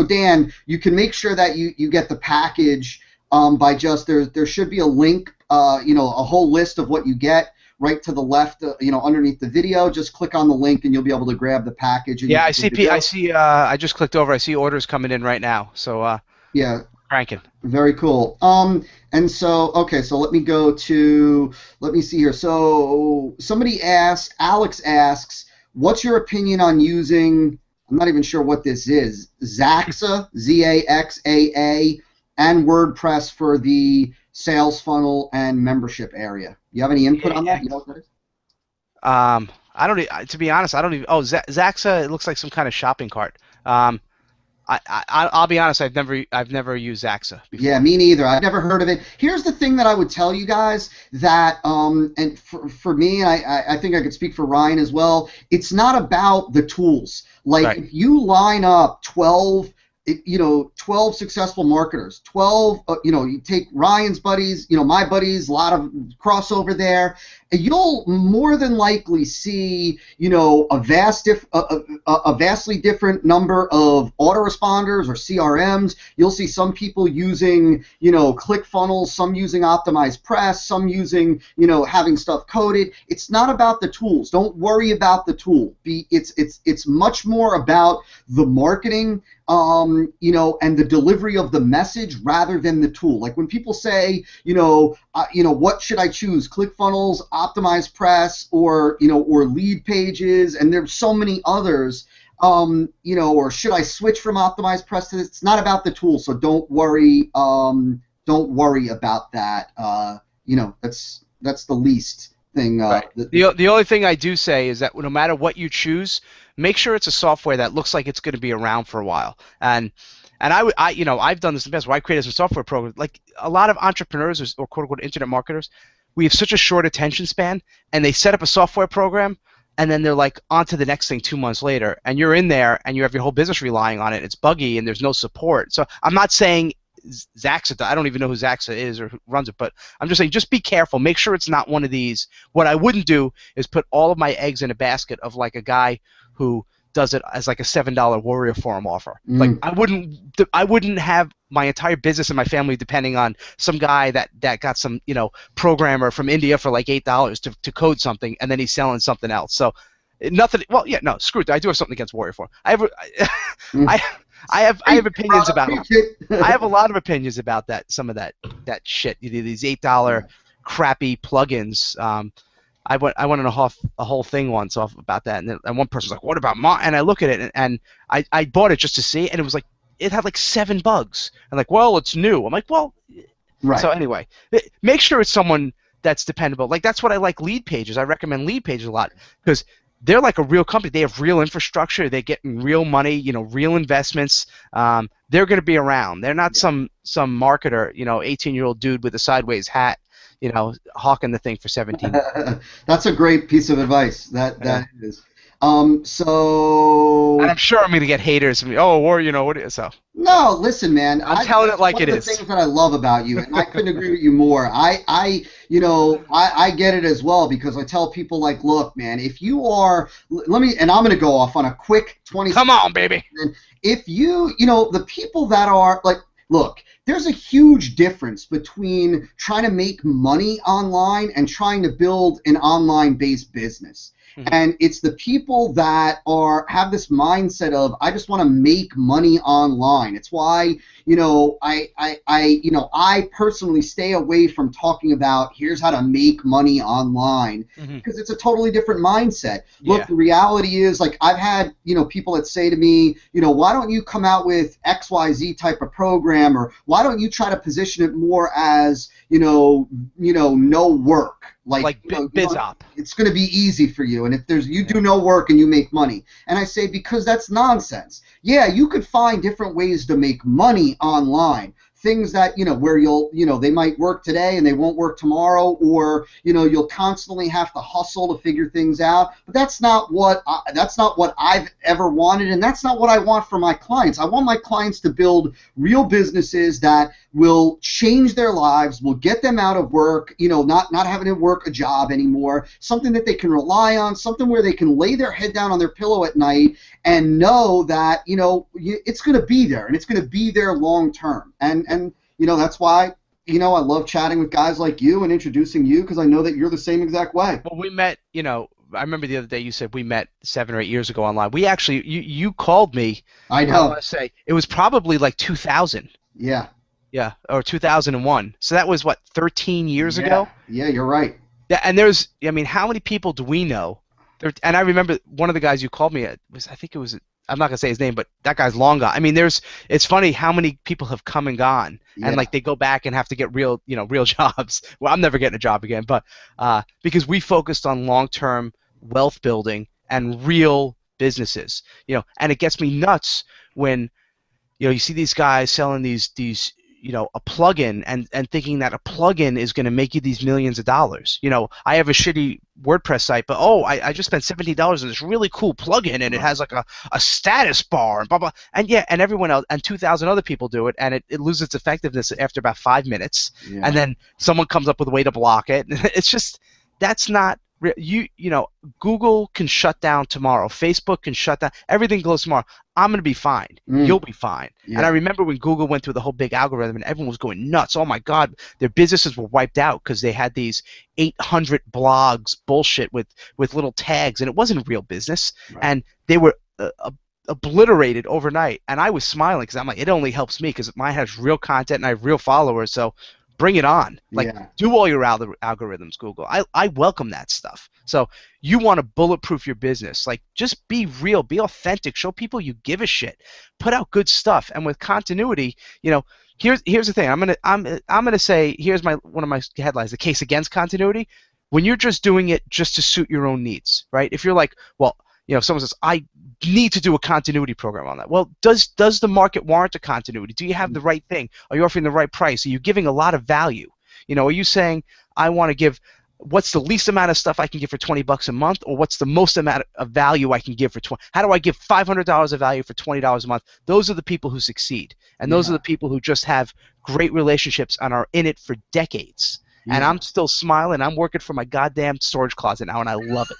Dan, you can make sure that you get the package by just there should be a link, a whole list of what you get right to the left, underneath the video. Just click on the link and you'll be able to grab the package. And I see. I just clicked over. I see orders coming in right now. So yeah. Cranking. Very cool. And so, okay, so let me see here. So Alex asks, what's your opinion on using, I'm not even sure what this is, Zaxa, Zaxaa, and WordPress for the sales funnel and membership area? You have any input on that? You know what that is? I don't. To be honest, I don't even. Oh, Zaxa. It looks like some kind of shopping cart. I'll be honest. I've never used Zaxa before. Yeah, me neither. I've never heard of it. Here's the thing that I would tell you guys, that and for me, and I think I could speak for Ryan as well. It's not about the tools. Like Right. If you line up 12 successful marketers, 12, you take Ryan's buddies, my buddies, a lot of crossover there, and you'll more than likely see, a vastly different number of autoresponders or CRMs. You'll see some people using, ClickFunnels, some using Optimized Press, some using, having stuff coded. It's not about the tools. Don't worry about the tool. It's much more about the marketing, and the delivery of the message rather than the tool. Like when people say, what should I choose? ClickFunnels, Optimized Press, or Lead Pages, and there's so many others. Or should I switch from Optimized Press to this? It's not about the tool, so don't worry. Don't worry about that. That's the least thing. Right. The only thing I do say is that no matter what you choose, make sure it's a software that looks like it's going to be around for a while. And I've done this in the past where I created some software programs. Like a lot of entrepreneurs or quote unquote internet marketers, we have such a short attention span, and they set up a software program, and then they're like on to the next thing 2 months later, and you're in there and you have your whole business relying on it. It's buggy and there's no support. So I'm not saying Zaxa, I don't even know who Zaxa is or who runs it, but I'm just saying just be careful. Make sure it's not one of these. What I wouldn't do is put all of my eggs in a basket of like a guy who does it as like a $7 Warrior Forum offer. Like I wouldn't have my entire business and my family depending on some guy that got some programmer from India for like $8 to code something, and then he's selling something else. So nothing. Well, yeah, no, screw it. I do have something against Warrior Forum. I have opinions about it. I have a lot of opinions about that. Some of that shit. These $8 crappy plugins. I went on a whole thing once off about that, and one person's like, "What about mine?" And I look at it, and I bought it just to see, and it was like it had like 7 bugs. I'm like, "Well, it's new." I'm like, "Well," right. So anyway, make sure it's someone that's dependable. Like that's what I like Lead Pages. I recommend Lead Pages a lot because they're like a real company. They have real infrastructure. They're getting real money, real investments. They're going to be around. They're not some marketer, 18-year-old dude with a sideways hat, hawking the thing for 17. That's a great piece of advice. Yeah. That is. And So I'm sure I'm going to get haters. Oh, or what? So no, listen, man. I'm telling it That's like one it of the is. things that I love about you, and I couldn't agree with you more. I get it as well because I tell people like, look, man, if you are, let me, and I'm going to go off on a quick 20. Come on, baby. If the people that are like, look, there's a huge difference between trying to make money online and trying to build an online-based business. Mhm. And it's the people that have this mindset of I just want to make money online. It's why I personally stay away from talking about here's how to make money online Mhm. because it's a totally different mindset. Yeah. Look, the reality is like I've had people that say to me, why don't you come out with XYZ type of program, or why don't you try to position it more as no work. Like BizOp. It's going to be easy for you, and if you do no work and you make money. And I say because that's nonsense. Yeah, you could find different ways to make money online. Things that where they might work today and they won't work tomorrow, or you'll constantly have to hustle to figure things out. But that's not what I've ever wanted, and that's not what I want for my clients. I want my clients to build real businesses that will change their lives, will get them out of work, not having to work a job anymore, something that they can rely on, something where they can lay their head down on their pillow at night and know that it's going to be there and it's going to be there long term. And that's why I love chatting with guys like you and introducing you because I know that you're the same exact way. Well, we met, I remember the other day you said we met 7 or 8 years ago online. We actually, you called me. I I know. want to say it was probably like 2000. Yeah. Yeah, or 2001. So that was what, 13 years ago? Yeah, you're right. Yeah, and how many people do we know? And I remember one of the guys you called me at I think it was, I'm not gonna say his name, but that guy's long gone. I mean, it's funny how many people have come and gone, and like they go back and have to get real jobs. Well, I'm never getting a job again, but because we focused on long-term wealth building and real businesses, and it gets me nuts when you see these guys selling these a plugin and thinking that a plugin is going to make you these millions of dollars. I have a shitty WordPress site, but I just spent $17 on this really cool plugin, and it has like a status bar and blah blah. And and everyone else and 2,000 other people do it, and it loses its effectiveness after about 5 minutes. Yeah. And then someone comes up with a way to block it. It's just that's not. Google can shut down tomorrow. Facebook can shut down. Everything goes tomorrow. I'm going to be fine. You'll be fine. Yeah. And I remember when Google went through the whole big algorithm and everyone was going nuts. Oh, my God. Their businesses were wiped out because they had these 800 blogs bullshit with little tags, and it wasn't a real business. Right. And they were obliterated overnight. And I was smiling because I'm like, it only helps me because mine has real content and I have real followers. So bring it on. Do all your algorithms, Google. I welcome that stuff. So you want to bulletproof your business. Like, just be real, be authentic, show people you give a shit, put out good stuff. And with continuity, here's the thing. I'm gonna say, here's one of my headlines: the case against continuity. When you're just doing it just to suit your own needs, right? If you're like, well, if someone says, I need to do a continuity program on that. Well, does the market warrant a continuity? Do you have the right thing? Are you offering the right price? Are you giving a lot of value? Are you saying, I want to give, what's the least amount of stuff I can give for $20 a month, or what's the most amount of value I can give for how do I give $500 of value for $20 a month? Those are the people who succeed, and those are the people who just have great relationships and are in it for decades. And I'm still smiling. I'm working for my goddamn storage closet now, and I love it.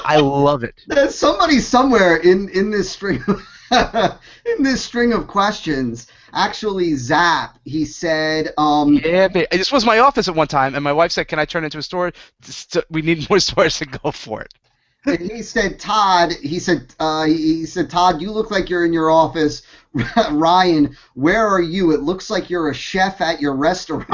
I love it. There's somebody somewhere in this string of questions. Actually, Zap, he said. Yeah, this was my office at one time, and my wife said, "Can I turn it into a storage? We need more storage to go for it." And he said, Todd. He said, Todd, you look like you're in your office. Ryan, where are you? It looks like you're a chef at your restaurant.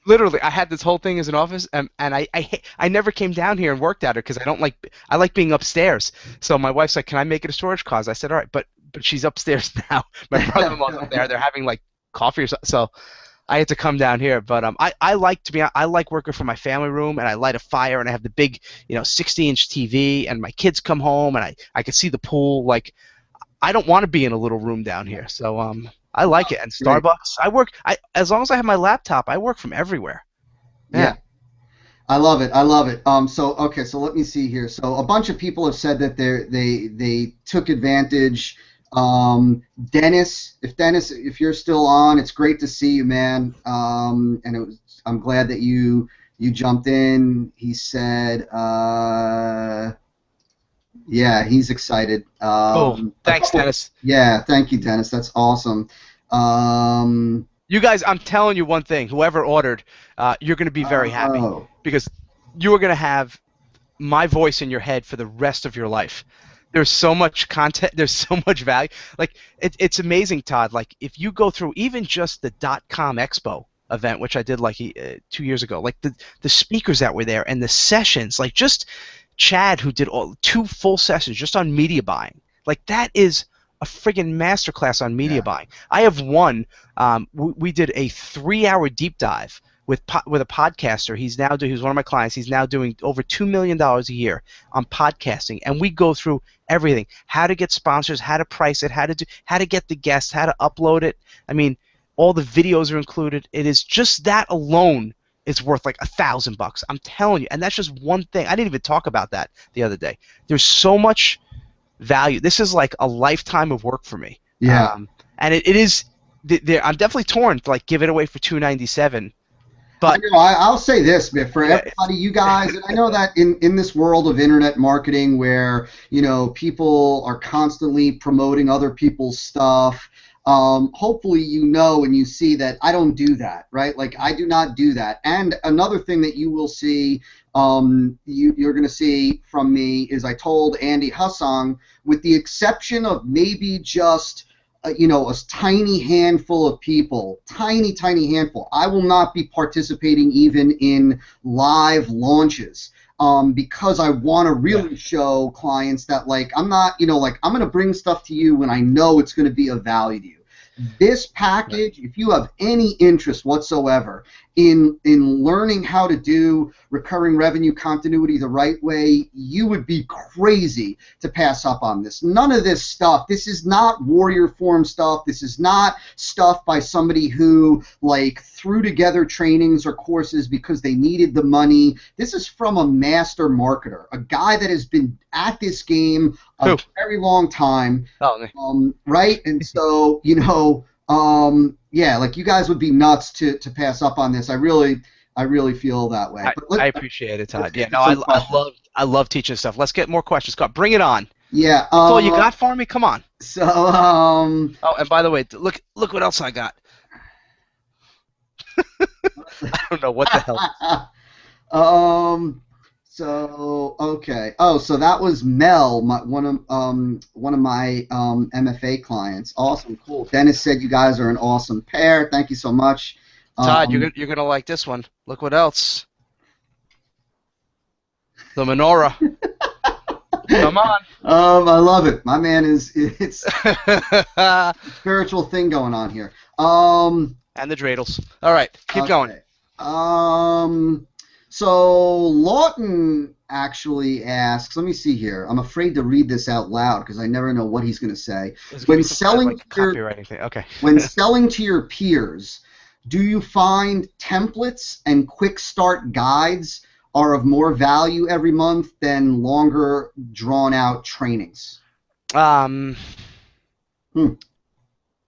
Literally, I had this whole thing as an office, and I never came down here and worked at it because I like being upstairs. So my wife's like, "Can I make it a storage closet?" I said, "All right," but she's upstairs now. My brother-in-law's up there. They're having like coffee or something. So I had to come down here, but I like to be I like working from my family room, and I light a fire, and I have the big 60-inch TV, and my kids come home, and I can see the pool. Like I don't want to be in a little room down here, so I like it. And Great. Starbucks, I as long as I have my laptop, I work from everywhere. Yeah. Yeah. I love it. I love it. So okay, so let me see here. So a bunch of people have said that they took advantage. Dennis, if you're still on, it's great to see you, man. I'm glad that you jumped in. He said, yeah, he's excited. Cool. Thanks, Dennis. Yeah, thank you, Dennis. That's awesome. You guys, I'm telling you one thing. Whoever ordered, you're going to be very happy Oh. because you are going to have my voice in your head for the rest of your life. There's so much content. There's so much value. Like it's amazing, Todd. Like if you go through even just the .com Expo event, which I did like 2 years ago, like the speakers that were there and the sessions, like just Chad who did 2 full sessions just on media buying. Like that is a friggin' masterclass on media buying. I have one. We did a 3-hour deep dive with a podcaster. He's one of my clients. He's now doing over $2 million a year on podcasting, and we go through everything: how to get sponsors, how to price it, how to get the guests, how to upload it. I mean, all the videos are included. It is just that alone is worth like $1,000. I'm telling you, and that's just one thing. I didn't even talk about that the other day. There's so much value. This is like a lifetime of work for me. Yeah. And it is. I'm definitely torn to like give it away for $297. But I'll say this, for everybody, you guys, and I know that in this world of internet marketing where, people are constantly promoting other people's stuff, hopefully you know and you see that I don't do that, right? Like I do not do that. And another thing that you will see, you're going to see from me is I told Andy Hussong, with the exception of maybe just a tiny handful of people, tiny handful, I will not be participating even in live launches because I want to really show clients that like I'm not, I'm going to bring stuff to you when I know it's going to be of value to you. This package, if you have any interest whatsoever in learning how to do recurring revenue continuity the right way, you would be crazy to pass up on this. None of this stuff. This is not warrior form stuff. This is not stuff by somebody who like threw together trainings or courses because they needed the money. This is from a master marketer, a guy that has been at this game a very long time. Right? And so, like you guys would be nuts to pass up on this. I really feel that way. I appreciate it, Todd. Yeah, no, I love teaching stuff. Let's get more questions. Bring it on. Yeah. That's all you got for me? Come on. So Oh, and by the way, look what else I got. I don't know what the hell. So okay. Oh, so that was Mel, one of my MFA clients. Awesome, cool. Dennis said you guys are an awesome pair. Thank you so much. Todd, you're gonna like this one. Look what else. The menorah. Come on. I love it. My man it's a spiritual thing going on here. And the dreidels. All right, keep going. So Lawton actually asks, let me see here. I'm afraid to read this out loud because I never know what he's going to say. When selling when selling to your peers, do you find templates and quick start guides are of more value every month than longer drawn out trainings?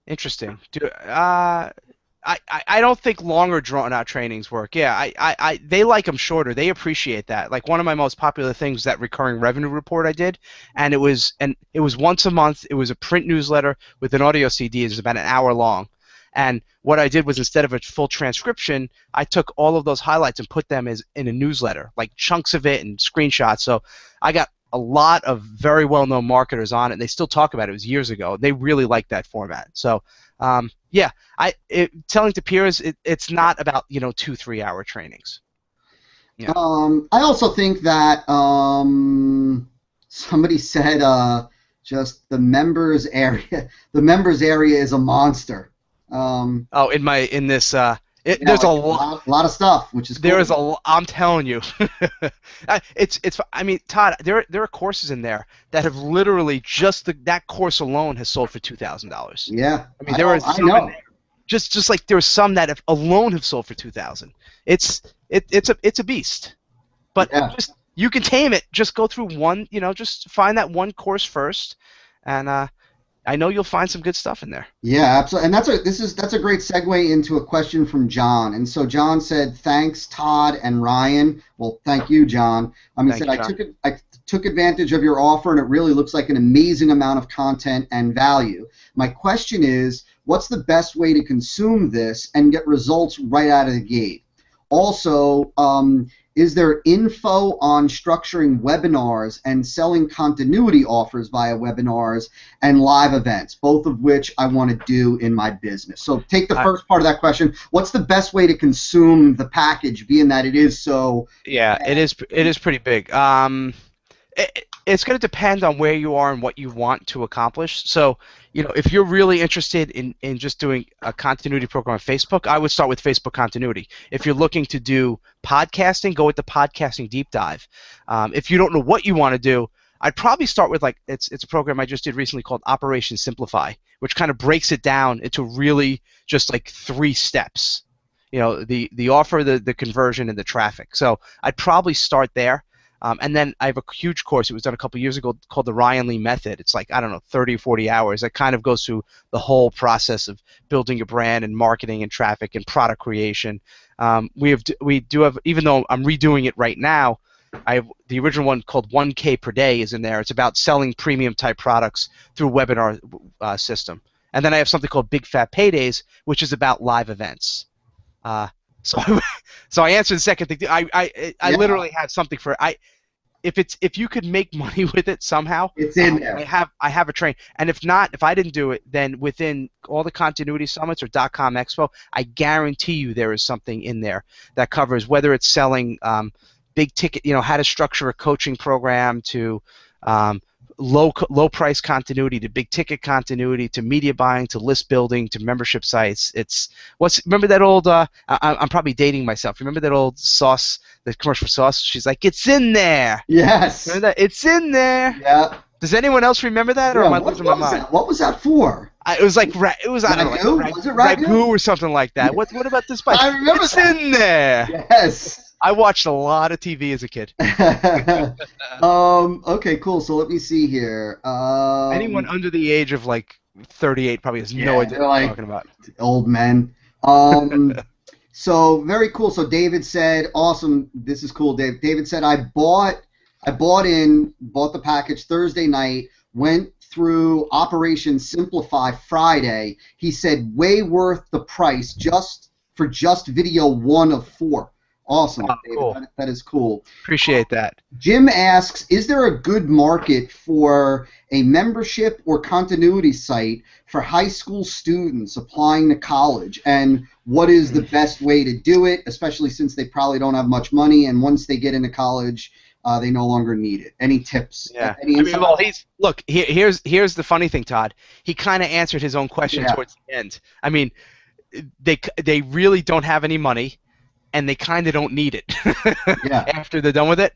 Interesting. I don't think longer drawn out trainings work. Yeah, they like them shorter. They appreciate that. Like one of my most popular things was that recurring revenue report I did, and it was once a month. It was a print newsletter with an audio CD. It was about an hour long. And what I did was instead of a full transcription, I took all of those highlights and put them as in a newsletter, like chunks of it and screenshots. So I got a lot of very well-known marketers on it. And they still talk about it. It was years ago. They really like that format. So yeah, telling to peers, it's not about 2-3 hour trainings. Yeah. I also think that somebody said just the members area. The members area is a monster. In this Yeah, There's a like lot. a lot of stuff, which is There is cool. I'm telling you, it's. I mean, Todd, there are courses in there that have literally just that course alone has sold for $2,000. Yeah, I mean, there is I some in know. there, just like there's some that have alone have sold for 2,000. It's a beast, but Yeah. just you can tame it. Just go through one, just find that one course first, and I know you'll find some good stuff in there. Yeah, absolutely. And that's a great segue into a question from John. And so John said, "Thanks, Todd and Ryan." Well, thank you, John. He Thank said, you, John. I took advantage of your offer, and it really looks like an amazing amount of content and value. My question is, what's the best way to consume this and get results right out of the gate? Also, is there info on structuring webinars and selling continuity offers via webinars and live events, both of which I want to do in my business? So take the first part of that question. What's the best way to consume the package, being that it is so Yeah, it is. It is pretty big. It's going to depend on where you are and what you want to accomplish. So, if you're really interested in just doing a continuity program on Facebook, I would start with Facebook continuity. If you're looking to do podcasting, go with the podcasting deep dive. If you don't know what you want to do, I'd probably start with it's a program I just did recently called Operation Simplify, which kind of breaks it down into really just like 3 steps. The offer, the conversion, and the traffic. So I'd probably start there. And then I have a huge course. It was done a couple years ago called the Ryan Lee Method. It's like, I don't know, 30 or 40 hours. It kind of goes through the whole process of building your brand and marketing and traffic and product creation. We do have, even though I'm redoing it right now, I have the original one called 1K per day is in there. It's about selling premium type products through a webinar system. And then I have something called Big Fat Paydays, which is about live events. So so I answered the second thing. I Yeah, literally have something for if you could make money with it somehow. it's in there. I have a train, and if not, if I didn't do it, then within all the continuity summits or .com Expo, I guarantee you there is something in there that covers whether it's selling big ticket, how to structure a coaching program, to low price continuity, to big ticket continuity, to media buying, to list building, to membership sites. Remember that old I'm probably dating myself. Remember that old sauce, the commercial for sauce? She's like, "It's in there." Yes. Remember that? It's in there. Yeah. Does anyone else remember that, or Yeah. am I losing my What was mind? that? What was that for? It was like it was, I don't know, Ragu? like Was it ragu? ragu or something like that. What about this bite? I remember It's that. in there. Yes. I watched a lot of TV as a kid. Okay, cool. So let me see here. Anyone under the age of like 38 probably has no idea they're what I'm like talking about. old men. So very cool. So David said, awesome. This is cool, Dave. David said, I bought the package Thursday night, went through Operation Simplify Friday. He said, way worth the price just video 1 of 4. Awesome, Oh, David. cool. That is cool. Appreciate that. Jim asks, is there a good market for a membership or continuity site for high school students applying to college? And what is the best way to do it, especially since they probably don't have much money, and once they get into college, they no longer need it? Any tips? Yeah. Any I mean, insight? well, here's the funny thing, Todd. He kind of answered his own question Yeah. towards the end. I mean, they really don't have any money, and they kind of don't need it Yeah. after they're done with it.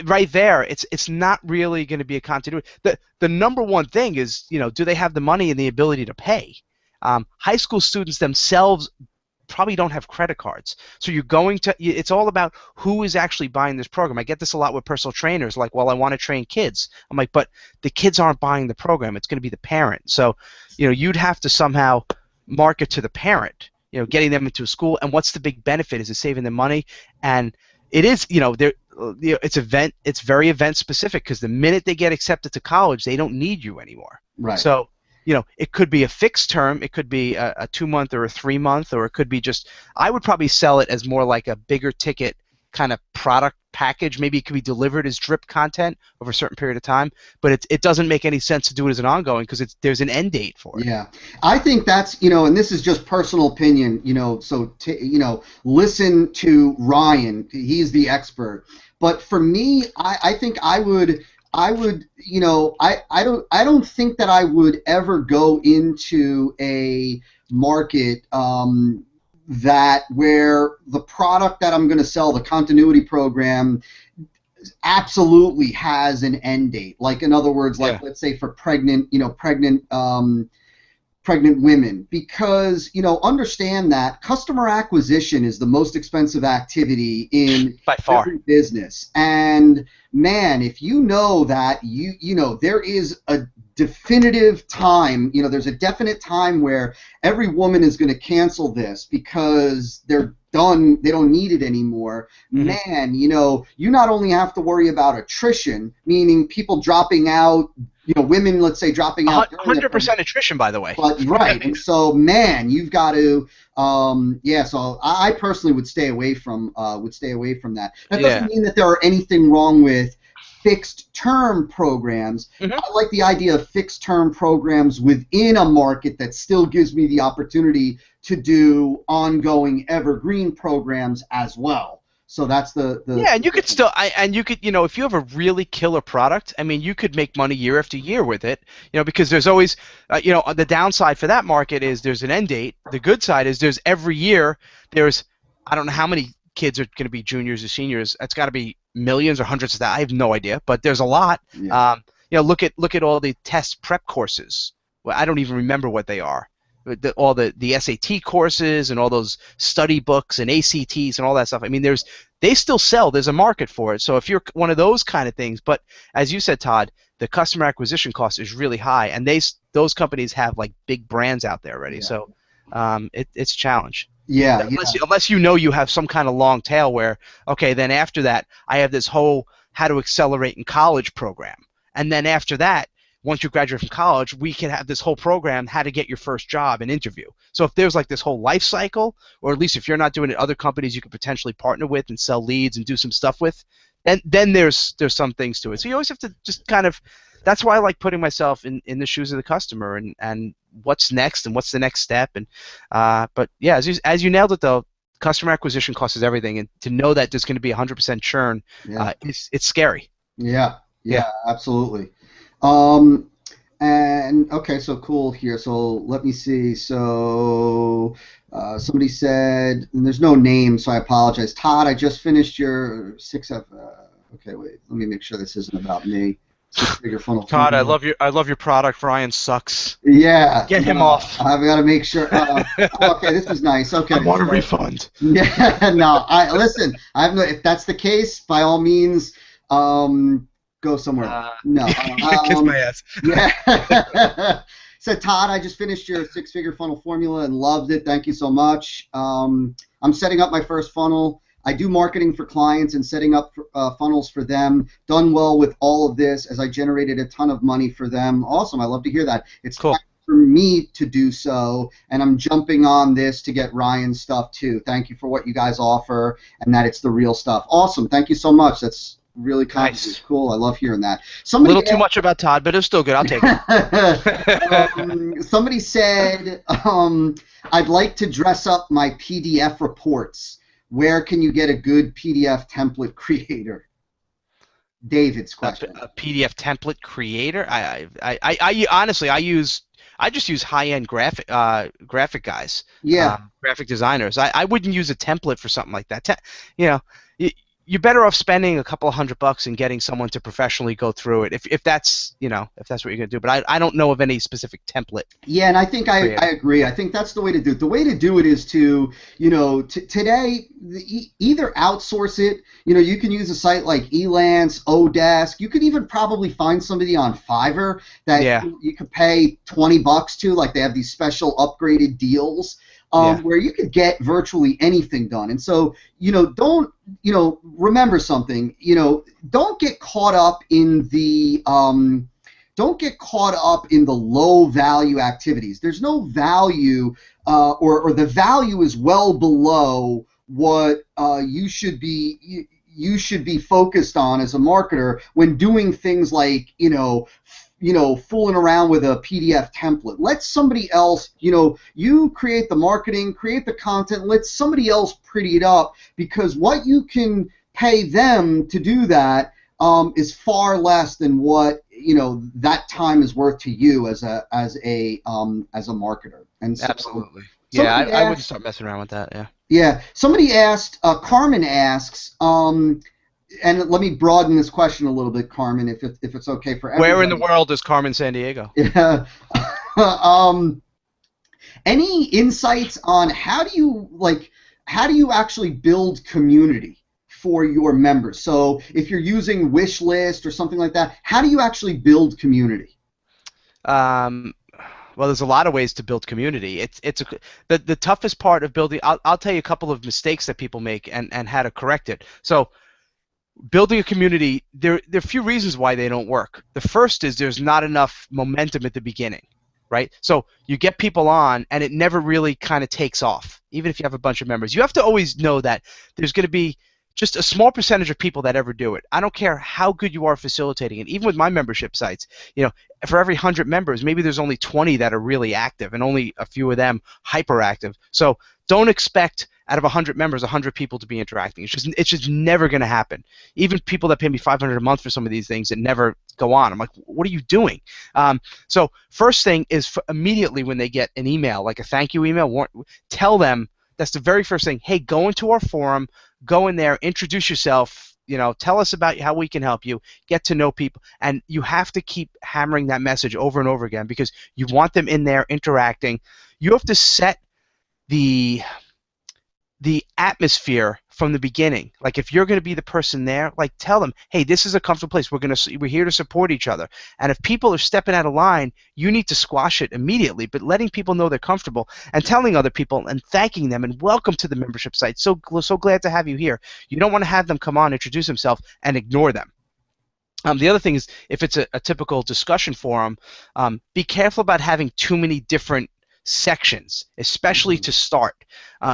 Right there, it's not really going to be a continuity. The number one thing is, do they have the money and the ability to pay? High school students themselves probably don't have credit cards. So it's all about who is actually buying this program. I get this a lot with personal trainers, like, well, I want to train kids. I'm like, but the kids aren't buying the program. It's going to be the parent. So, you'd have to somehow market to the parent, getting them into a school. And what's the big benefit? Is it saving them money? And it is, it's very event specific, because the minute they get accepted to college, they don't need you anymore. Right. So, it could be a fixed term, it could be a 2-month or a 3-month, or it could be just, I would probably sell it as more like a bigger ticket kind of product package. Maybe it could be delivered as drip content over a certain period of time, but it doesn't make any sense to do it as an ongoing, because there's an end date for it. Yeah, I think that's, and this is just personal opinion, so listen to Ryan, he's the expert. But for me, I think I would, I don't think that I would ever go into a market that where the product that I'm going to sell, the continuity program, absolutely has an end date. Like, in other words, like, Yeah. let's say for pregnant women, because understand that customer acquisition is the most expensive activity in By far. every business. And man, if you know that there is a definitive time, there's a definite time where every woman is going to cancel this because they're done, they don't need it anymore. Hmm. Man, you not only have to worry about attrition, meaning people dropping out, women, let's say, dropping out during their 100% attrition, by the way. but right, and so man, you've got to, yeah. So I personally would stay away from that. That doesn't Yeah. mean that there are anything wrong with fixed term programs. Hmm. I like the idea of fixed term programs within a market that still gives me the opportunity to do ongoing evergreen programs as well. So that's the Yeah, and you could still, and you could, if you have a really killer product, I mean, you could make money year after year with it, because there's always, the downside for that market is there's an end date. The good side is there's every year there's, I don't know how many kids are going to be juniors or seniors. It's got to be millions or hundreds of that. I have no idea, but there's a lot. yeah. Look at all the test prep courses. Well, I don't even remember what they are. All the SAT courses and all those study books and ACTs and all that stuff. I mean, they still sell. There's a market for it. So if you're one of those kind of things, but as you said, Todd, the customer acquisition cost is really high, and those companies have like big brands out there already. Yeah. So it's a challenge. Yeah, Unless you have some kind of long tail where, okay, then after that I have this whole how to accelerate in college program, and then after that, once you graduate from college, we can have this whole program, how to get your first job and interview. So if there's like this whole life cycle, or at least if you're not doing it, other companies you could potentially partner with and sell leads and do some stuff with, then there's some things to it. So you always have to just kind of, that's why I like putting myself in the shoes of the customer and what's next and what's the next step. And but yeah, as you nailed it though, customer acquisition cost is everything, and to know that there's going to be 100% churn, yeah. It's scary. Yeah, Yeah. yeah, absolutely. And okay, so cool here. So let me see. So somebody said, and there's no name, so I apologize. Todd, I just finished your okay, wait. Let me make sure this isn't about me. Six-figure funnel. Todd, formula. I love your product. Ryan sucks. Yeah. Get him no, off. I've got to make sure. Okay, this is nice. Okay. I want a so- refund. Yeah. No. Listen. I have no. If that's the case, by all means, go somewhere. No. Kiss my ass. Yeah. So Todd, I just finished your six-figure funnel formula and loved it. Thank you so much. I'm setting up my first funnel. I do marketing for clients and setting up funnels for them. Done well with all of this as I generated a ton of money for them. Awesome. I love to hear that. It's Cool. time for me to do so, and I'm jumping on this to get Ryan's stuff too. Thank you for what you guys offer and that it's the real stuff. Awesome. Thank you so much. That's really kind of you. Cool. I love hearing that. A little too much about Todd, but it's still good. I'll take it. Somebody said, I'd like to dress up my PDF reports. Where can you get a good PDF template creator? David's question. A PDF template creator. I honestly I just use high-end graphic guys. Yeah. Graphic designers. I wouldn't use a template for something like that. You're better off spending a couple of $100 and getting someone to professionally go through it if that's what you're gonna do. But I don't know of any specific template. Yeah, and I think I agree. I think that's the way to do it. The way to do it is to today either outsource it. You can use a site like Elance, Odesk. You could even probably find somebody on Fiverr that you could pay $20 to. Like they have these special upgraded deals. Where you could get virtually anything done. And so, don't, remember something, don't get caught up in the low value activities. There's no value, or the value is well below what you should be focused on as a marketer when doing things like, fooling around with a PDF template. Let somebody else, you create the marketing, create the content, let somebody else pretty it up, because what you can pay them to do that is far less than what, that time is worth to you as a marketer. And so, Absolutely. Yeah, Somebody I wouldn't asked, start messing around with that. Yeah. yeah, somebody asked, Carmen asks, and let me broaden this question a little bit, Carmen, if it's okay for Where in the everybody. world is Carmen San Diego? Yeah. um, any insights on how do you actually build community for your members? So if you're using wish list or something like that, how do you actually build community? Um, well, there's a lot of ways to build community. The toughest part of building. I'll tell you a couple of mistakes that people make and how to correct it. So building a community, there are a few reasons why they don't work. The first is there's not enough momentum at the beginning, right? So you get people on and it never really kind of takes off, even if you have a bunch of members. You have to always know that there's going to be just a small percentage of people that ever do it. I don't care how good you are facilitating it. Even with my membership sites, for every 100 members, maybe there's only 20 that are really active and only a few of them hyperactive. So don't expect out of 100 members, 100 people to be interacting. It's just never going to happen. Even people that pay me $500 a month for some of these things that never go on. I'm like, what are you doing? So first thing is immediately when they get an email, like a thank you email, tell them, that's the very first thing. Hey, go into our forum, go in there, introduce yourself, tell us about how we can help you, get to know people. And you have to keep hammering that message over and over again because you want them in there interacting. You have to set the atmosphere from the beginning. Like if you're going to be the person there, like tell them, hey, this is a comfortable place. We're here to support each other. And if people are stepping out of line, you need to squash it immediately. But letting people know they're comfortable and telling other people and thanking them and welcome to the membership site. So glad to have you here. You don't want to have them come on, introduce themselves, and ignore them. The other thing is, if it's a typical discussion forum, be careful about having too many different sections, especially to start,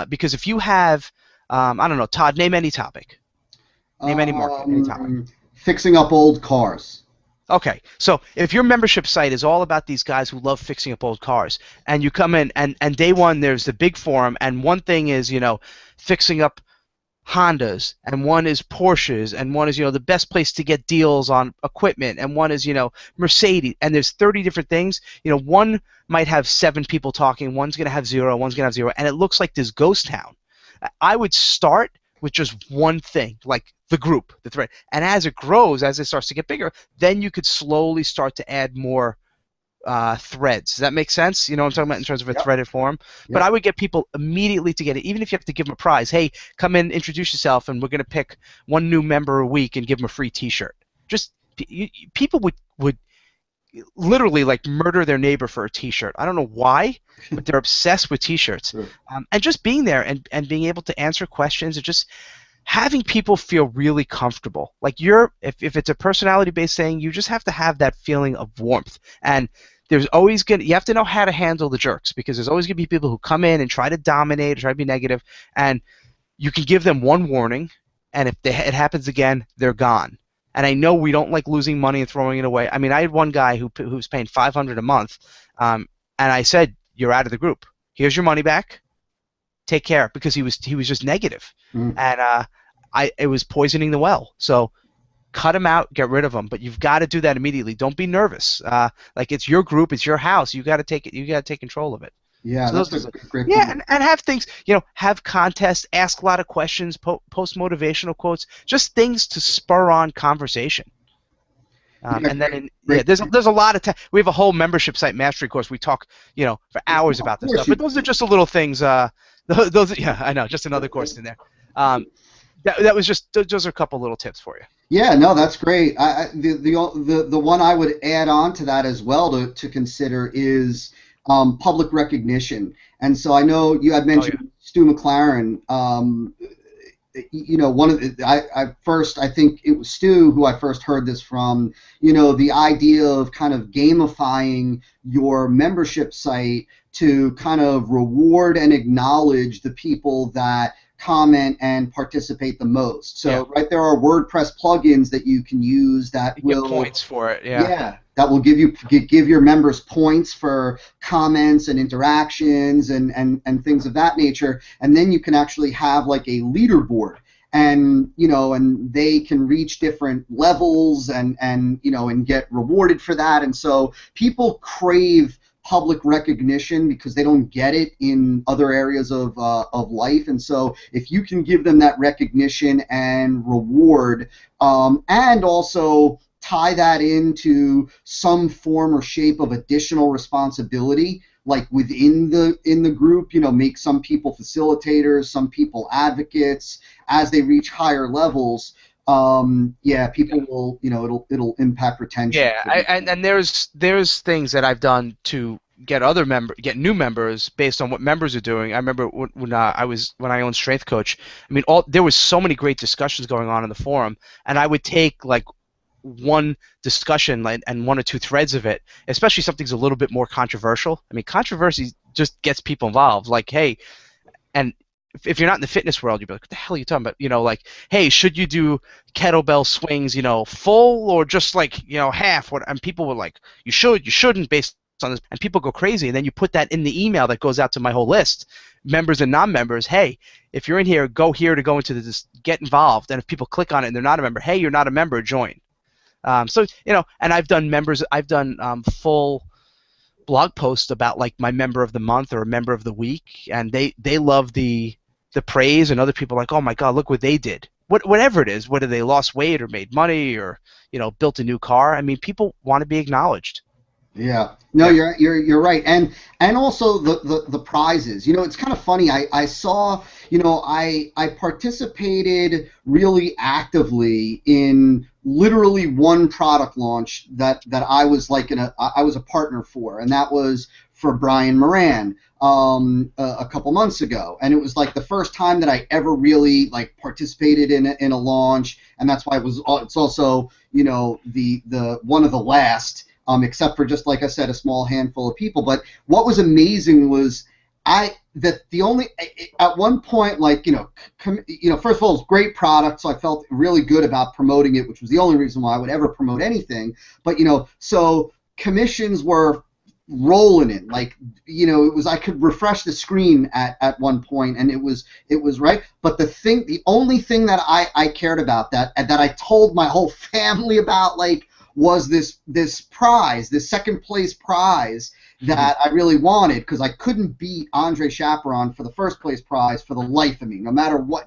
because if you have, I don't know, Todd, name any topic, name any market, any topic. Fixing up old cars. Okay, so if your membership site is all about these guys who love fixing up old cars, and you come in and day one there's the big forum, and one thing is fixing up Hondas, and one is Porsches, and one is the best place to get deals on equipment, and one is Mercedes, and there's 30 different things. One might have 7 people talking, one's gonna have 0, one's gonna have 0, and it looks like this ghost town. I would start with just one thing, like the group, the thread, and as it grows, as it starts to get bigger, then you could slowly start to add more threads. Does that make sense? You know what I'm talking about in terms of a threaded form? But I would get people immediately to get it, even if you have to give them a prize. Hey, come in, introduce yourself, and we're going to pick one new member a week and give them a free T-shirt. Just people would literally like murder their neighbor for a T-shirt. I don't know why, but they're obsessed with T-shirts. Sure. And just being there and being able to answer questions and just having people feel really comfortable. Like if it's a personality-based thing, you just have to have that feeling of warmth. And you have to know how to handle the jerks, because there's always going to be people who come in and try to dominate or try to be negative, and you can give them one warning, and if it happens again, they're gone. And I know we don't like losing money and throwing it away. I mean, I had one guy who was paying $500 a month, and I said, you're out of the group. Here's your money back. Take care, because he was just negative, and it was poisoning the well. So cut them out, get rid of them. But you've got to do that immediately. Don't be nervous. Like it's your group, it's your house. You got to take it. You got to take control of it. Yeah, so that's a great point. Yeah, and have things. Have contests, ask a lot of questions, post motivational quotes, just things to spur on conversation. And then there's a lot of we have a whole membership site mastery course. We talk for hours about this stuff. But those are just the little things. Those I know, just another course in there. That was just those are a couple little tips for you. Yeah, no, that's great. The one I would add on to that as well to consider is public recognition. And so I know you had mentioned Stu McLaren. One of I think it was Stu who I first heard this from. The idea of kind of gamifying your membership site to kind of reward and acknowledge the people that comment and participate the most. So there are WordPress plugins that you can use that will get points for it. Yeah, that will give your members points for comments and interactions and things of that nature. And then you can actually have like a leaderboard, and and they can reach different levels and get rewarded for that. And so people crave public recognition because they don't get it in other areas of life. And so if you can give them that recognition and reward, and also tie that into some form or shape of additional responsibility, like within the group, make some people facilitators, some people advocates as they reach higher levels. People will, it'll impact retention. Yeah, and there's things that I've done to get new members based on what members are doing. I remember when I owned Strength Coach. I mean, there was so many great discussions going on in the forum, and I would take like one discussion and one or two threads of it, especially something's a little bit more controversial. I mean, controversy just gets people involved. Like, hey, and if you're not in the fitness world, you'd be like, what the hell are you talking about? Like, hey, should you do kettlebell swings, full or just like, half? And people were like, you should, you shouldn't, based on this. And people go crazy. And then you put that in the email that goes out to my whole list, members and non-members. Hey, if you're in here, go here to go into this, get involved. And if people click on it and they're not a member, hey, you're not a member, join. And I've done full blog posts about like my member of the month or a member of the week, and they love the praise, and other people are like, oh my God, look what they did. Whatever it is, whether they lost weight or made money or built a new car. I mean, people want to be acknowledged. Yeah. No, you're right. And also the prizes. It's kind of funny. I saw, I participated really actively in literally one product launch that I was like I was a partner for, and that was for Brian Moran a couple months ago. And it was like the first time that I ever really like participated in a launch, and that's why it's also, the one of the last. Except for just like I said, a small handful of people. But what was amazing was at one point, like first of all, it was great product, so I felt really good about promoting it, which was the only reason why I would ever promote anything. But so commissions were rolling in, like it was, I could refresh the screen at one point, and it was right. But the only thing that I cared about that I told my whole family about, like, was this prize, this second place prize that I really wanted, because I couldn't beat Andre Chaperon for the first place prize for the life of me, no matter what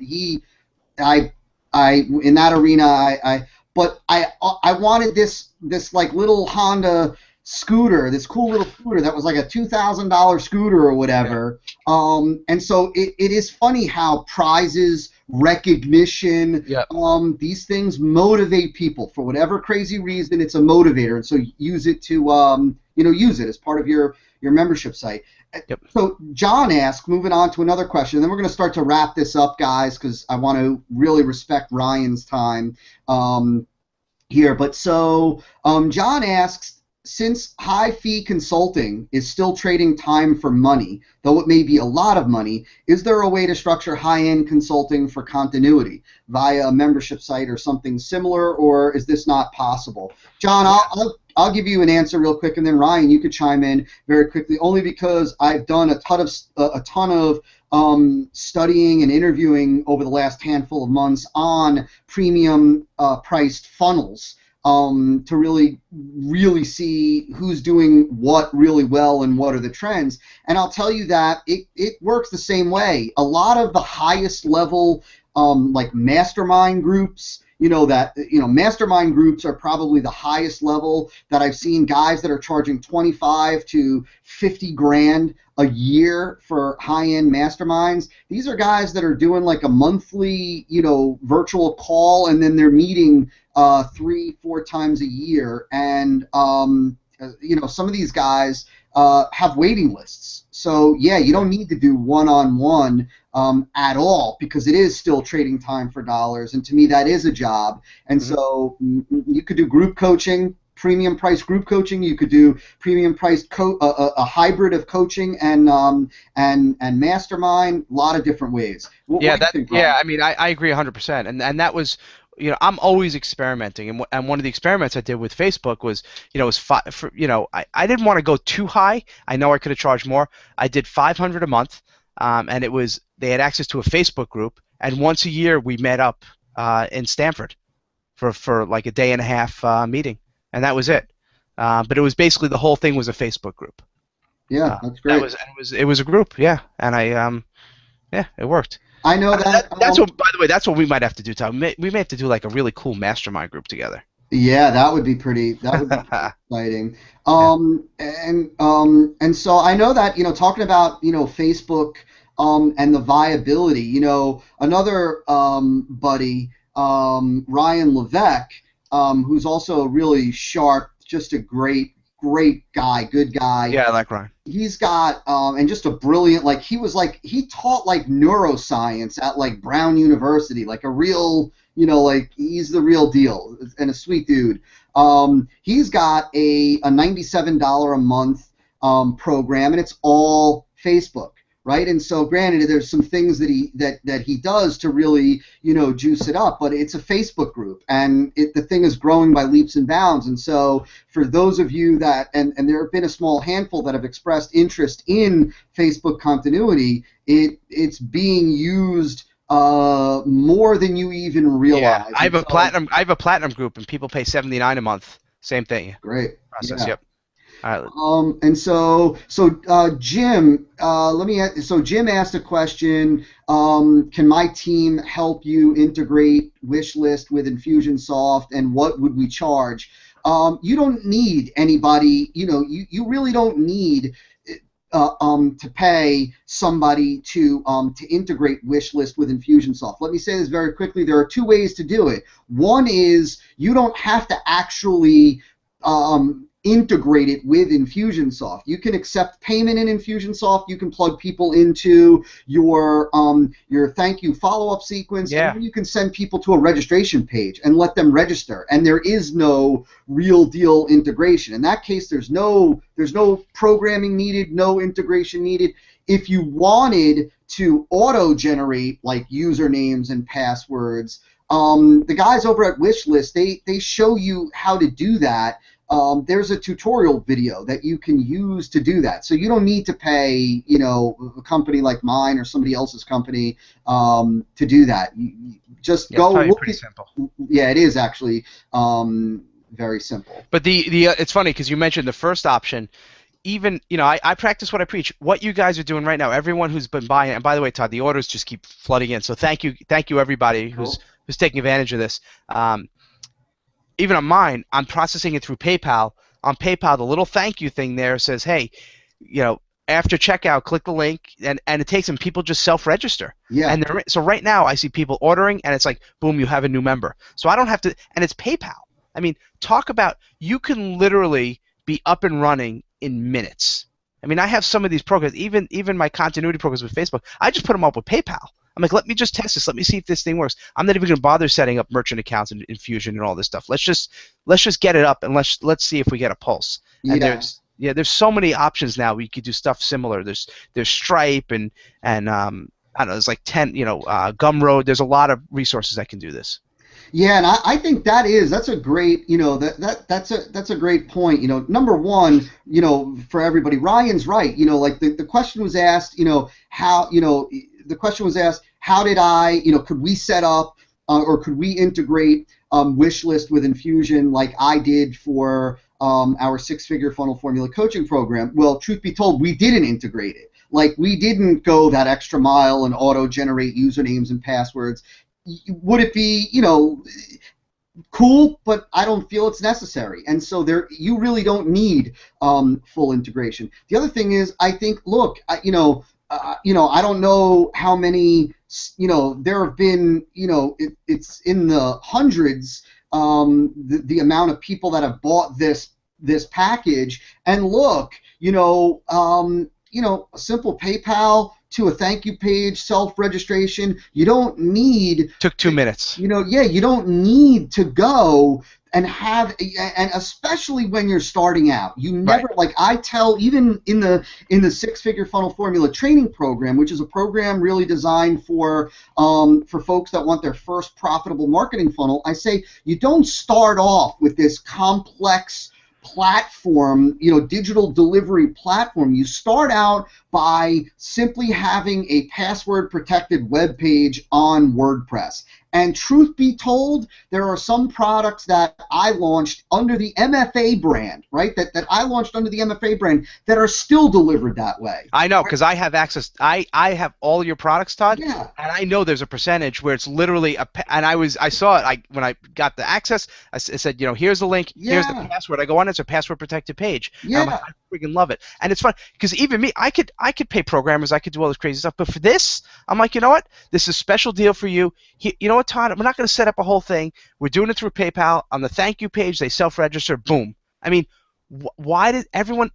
I in that arena. But I wanted this like little Honda scooter, this cool little scooter that was like a $2,000 scooter or whatever. And so it is funny how prizes, recognition, these things motivate people for whatever crazy reason. It's a motivator, and so use it to use it as part of your membership site. Yep. So John asked, moving on to another question, and then we're going to start to wrap this up, guys, because I want to really respect Ryan's time here. But so John asks, since high-fee consulting is still trading time for money, though it may be a lot of money, is there a way to structure high-end consulting for continuity via a membership site or something similar, or is this not possible? John, I'll give you an answer real quick, and then Ryan, you could chime in very quickly, only because I've done a ton of studying and interviewing over the last handful of months on premium priced funnels. To really see who's doing what really well and what are the trends. And I'll tell you that it works the same way. A lot of the highest level like mastermind groups, mastermind groups are probably the highest level that I've seen, guys that are charging 25 to 50 grand a year for high-end masterminds. These are guys that are doing like a monthly, virtual call, and then they're meeting 3-4 times a year, and some of these guys have waiting lists. So yeah, you don't need to do one-on-one at all, because it is still trading time for dollars, and to me that is a job. And so you could do group coaching, premium price group coaching. You could do premium price a hybrid of coaching and mastermind. A lot of different ways. What do you think, Brian? I mean, I agree 100%, and that was. I'm always experimenting, and one of the experiments I did with Facebook was, I didn't want to go too high. I know I could have charged more. I did $500 a month, and they had access to a Facebook group, and once a year we met up in Stanford for like a day and a half meeting, and that was it. But it was basically the whole thing was a Facebook group. Yeah, that's That great. was, and it was a group, yeah, and yeah, it worked. I know that. That's what, by the way, that's what we might have to do, Tom. We may have to do like a really cool mastermind group together. Yeah, that would be pretty. That would be pretty exciting. Yeah. And so I know that talking about Facebook and the viability. Another buddy, Ryan Levesque, who's also really sharp, just a great guy, good guy. Yeah, I like Ryan. He's got and just a brilliant, he taught like neuroscience at like Brown University, like a real, like he's the real deal and a sweet dude. He's got a $97 a month program, and it's all Facebook, right? And so granted, there's some things that he does to really juice it up, but it's a Facebook group, and the thing is growing by leaps and bounds. And so for those of you that, and there have been a small handful that have expressed interest in Facebook continuity, it's being used more than you even realize. Yeah, I have a platinum group, and people pay $79 a month. Same thing. Great. Process. Yeah. Yep. All right. And so Jim, Jim asked a question. Can my team help you integrate Wishlist with Infusionsoft, and what would we charge? You don't need anybody. You really don't need to pay somebody to integrate Wishlist with Infusionsoft. Let me say this very quickly. There are two ways to do it. One is you don't have to actually integrate it with Infusionsoft. You can accept payment in Infusionsoft. You can plug people into your thank you follow-up sequence, Yeah. and then you can send people to a registration page and let them register. And there is no real deal integration. In that case, there's no programming needed, no integration needed. If you wanted to auto-generate like usernames and passwords, the guys over at Wishlist, they show you how to do that. There's a tutorial video that you can use to do that. So you don't need to pay, a company like mine or somebody else's company to do that. You just go it's look pretty at. simple. Yeah, it is actually very simple. But it's funny because you mentioned the first option. Even I practice what I preach. What you guys are doing right now, everyone who's been buying, and by the way, Todd, the orders just keep flooding in. So thank you everybody who's taking advantage of this. Even on mine, I'm processing it through PayPal. On PayPal, the little thank you thing there says, hey, after checkout, click the link, and it takes them. People just self-register. Yeah. And so right now, I see people ordering, and it's like, boom, you have a new member. So I don't have to, and it's PayPal. I mean, talk about, you can literally be up and running in minutes. I mean, I have some of these programs, even my continuity programs with Facebook, I just put them up with PayPal. I'm like, let me just test this. Let me see if this thing works. I'm not even going to bother setting up merchant accounts and Infusion and all this stuff. Let's just get it up, and let's see if we get a pulse. And there's so many options now. We could do stuff similar. There's Stripe and I don't know. There's like 10. Gumroad. There's a lot of resources that can do this. Yeah, and I think that's a great, that's a great point. Number one, for everybody, Ryan's right. Like the question was asked, how, the question was asked, how did could we set up or could we integrate Wishlist with Infusion like I did for our six-figure funnel formula coaching program? Well, truth be told, we didn't integrate it. Like, we didn't go that extra mile and auto-generate usernames and passwords. Would it be, cool, but I don't feel it's necessary. And so you really don't need full integration. The other thing is, I think, look, I don't know how many, there have been, it's in the hundreds, the amount of people that have bought this package. And look, a simple PayPal to a thank you page, self-registration. You don't need. Took 2 minutes. You don't need to go and have, and especially when you're starting out, you never, right. Like I tell, even in the six-figure funnel formula training program, which is a program really designed for folks that want their first profitable marketing funnel, I say you don't start off with this complex platform, digital delivery platform. You start out by simply having a password protected web page on WordPress. And truth be told, there are some products that I launched under the MFA brand, right? That I launched under the MFA brand that are still delivered that way. I know, because I have access. I have all your products, Todd, Yeah. and I know there's a percentage where it's literally and I saw it. When I got the access, I said, here's the link, here's the Yeah. password. I go on, it's a password protected page. And I'm Yeah. like, I freaking love it, and it's fun because even me, I could pay programmers, I could do all this crazy stuff, but for this, I'm like, you know what? This is a special deal for you. You know what, Todd? We're not going to set up a whole thing. We're doing it through PayPal. On the thank you page, they self-register. Boom. I mean, why did everyone?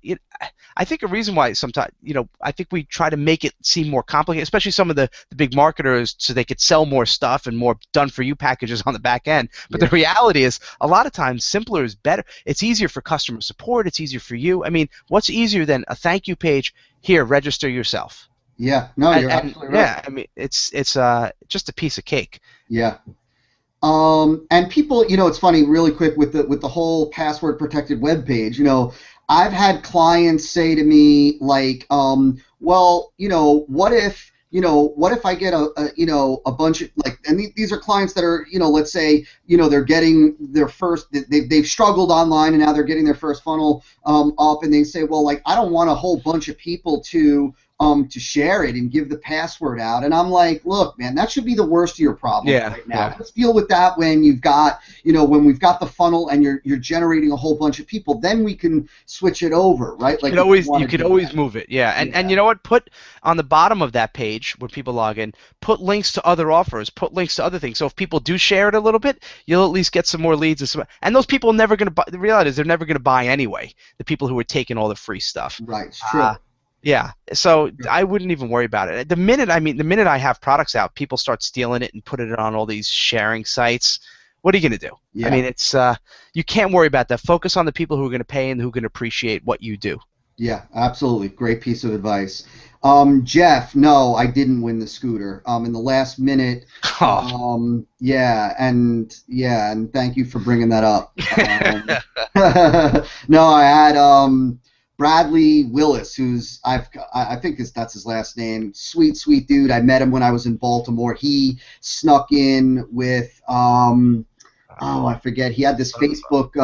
I think a reason why sometimes, I think we try to make it seem more complicated, especially some of the big marketers, so they could sell more stuff and more done-for-you packages on the back end. But the reality is, a lot of times, simpler is better. It's easier for customer support. It's easier for you. I mean, what's easier than a thank you page? Here, register yourself. Yeah. No, you're absolutely right. Yeah, I mean, it's just a piece of cake. Yeah. And people, it's funny, really quick with the whole password protected web page. I've had clients say to me like, well, what if I get a bunch of and these are clients that are, let's say, they're getting their first, they've struggled online and now they're getting their first funnel up, and they say, well, I don't want a whole bunch of people to share it and give the password out. And I'm like, look, man, that should be the worst of your problems right now. Let's deal with that when you've got, when we've got the funnel and you're generating a whole bunch of people, then we can switch it over, right? You could always move it. Yeah. And you know what? Put on the bottom of that page where people log in, put links to other offers, put links to other things. So if people do share it a little bit, you'll at least get some more leads. And those people are never going to buy. The reality is they're never going to buy anyway, the people who are taking all the free stuff. Right. It's true. Yeah, so I wouldn't even worry about it. The minute I have products out, people start stealing it and putting it on all these sharing sites. What are you going to do? Yeah. I mean, it's you can't worry about that. Focus on the people who are going to pay and who can appreciate what you do. Yeah, absolutely. Great piece of advice. Jeff, no, I didn't win the scooter. In the last minute. And thank you for bringing that up. No, I had Bradley Willis, who's I think that's his last name. Sweet dude. I met him when I was in Baltimore. He snuck in with I forget. He had this Facebook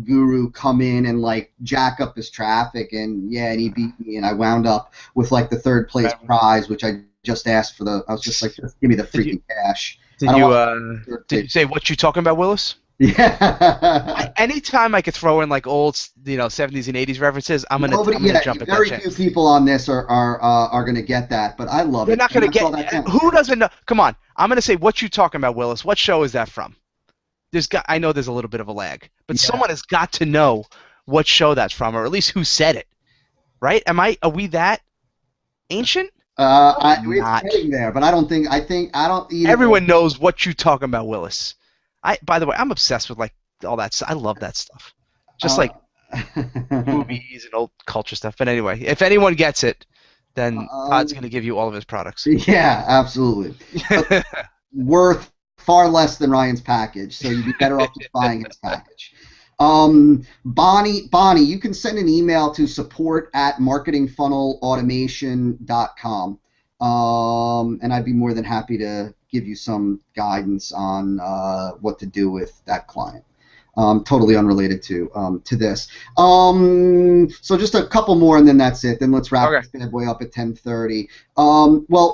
guru come in and jack up his traffic, and he beat me, and I wound up with the third place prize, which I just asked for. I was just like, just give me the freaking cash. Did you say what you talking about, Willis? Yeah. Anytime I could throw in old, 70s and 80s references, I'm gonna jump at that Very chance. few people on this are gonna get that, but I love it. They're not gonna get. Who doesn't know? Come on, I'm gonna say what you talking about, Willis. What show is that from? I know there's a little bit of a lag, but someone has got to know what show that's from, or at least who said it, right? Are we that ancient? We're getting there, but I don't. Everyone knows what you talking about, Willis. By the way, I'm obsessed with all that stuff. I love that stuff. Just movies and old culture stuff. But anyway, if anyone gets it, then Todd's going to give you all of his products. Yeah, absolutely. Worth far less than Ryan's package, so you'd be better off just buying his package. Bonnie, you can send an email to support@marketingfunnelautomation.com, and I'd be more than happy to give you some guidance on what to do with that client. Totally unrelated to this. So just a couple more, and then that's it. Then let's wrap this bad boy up at 10:30.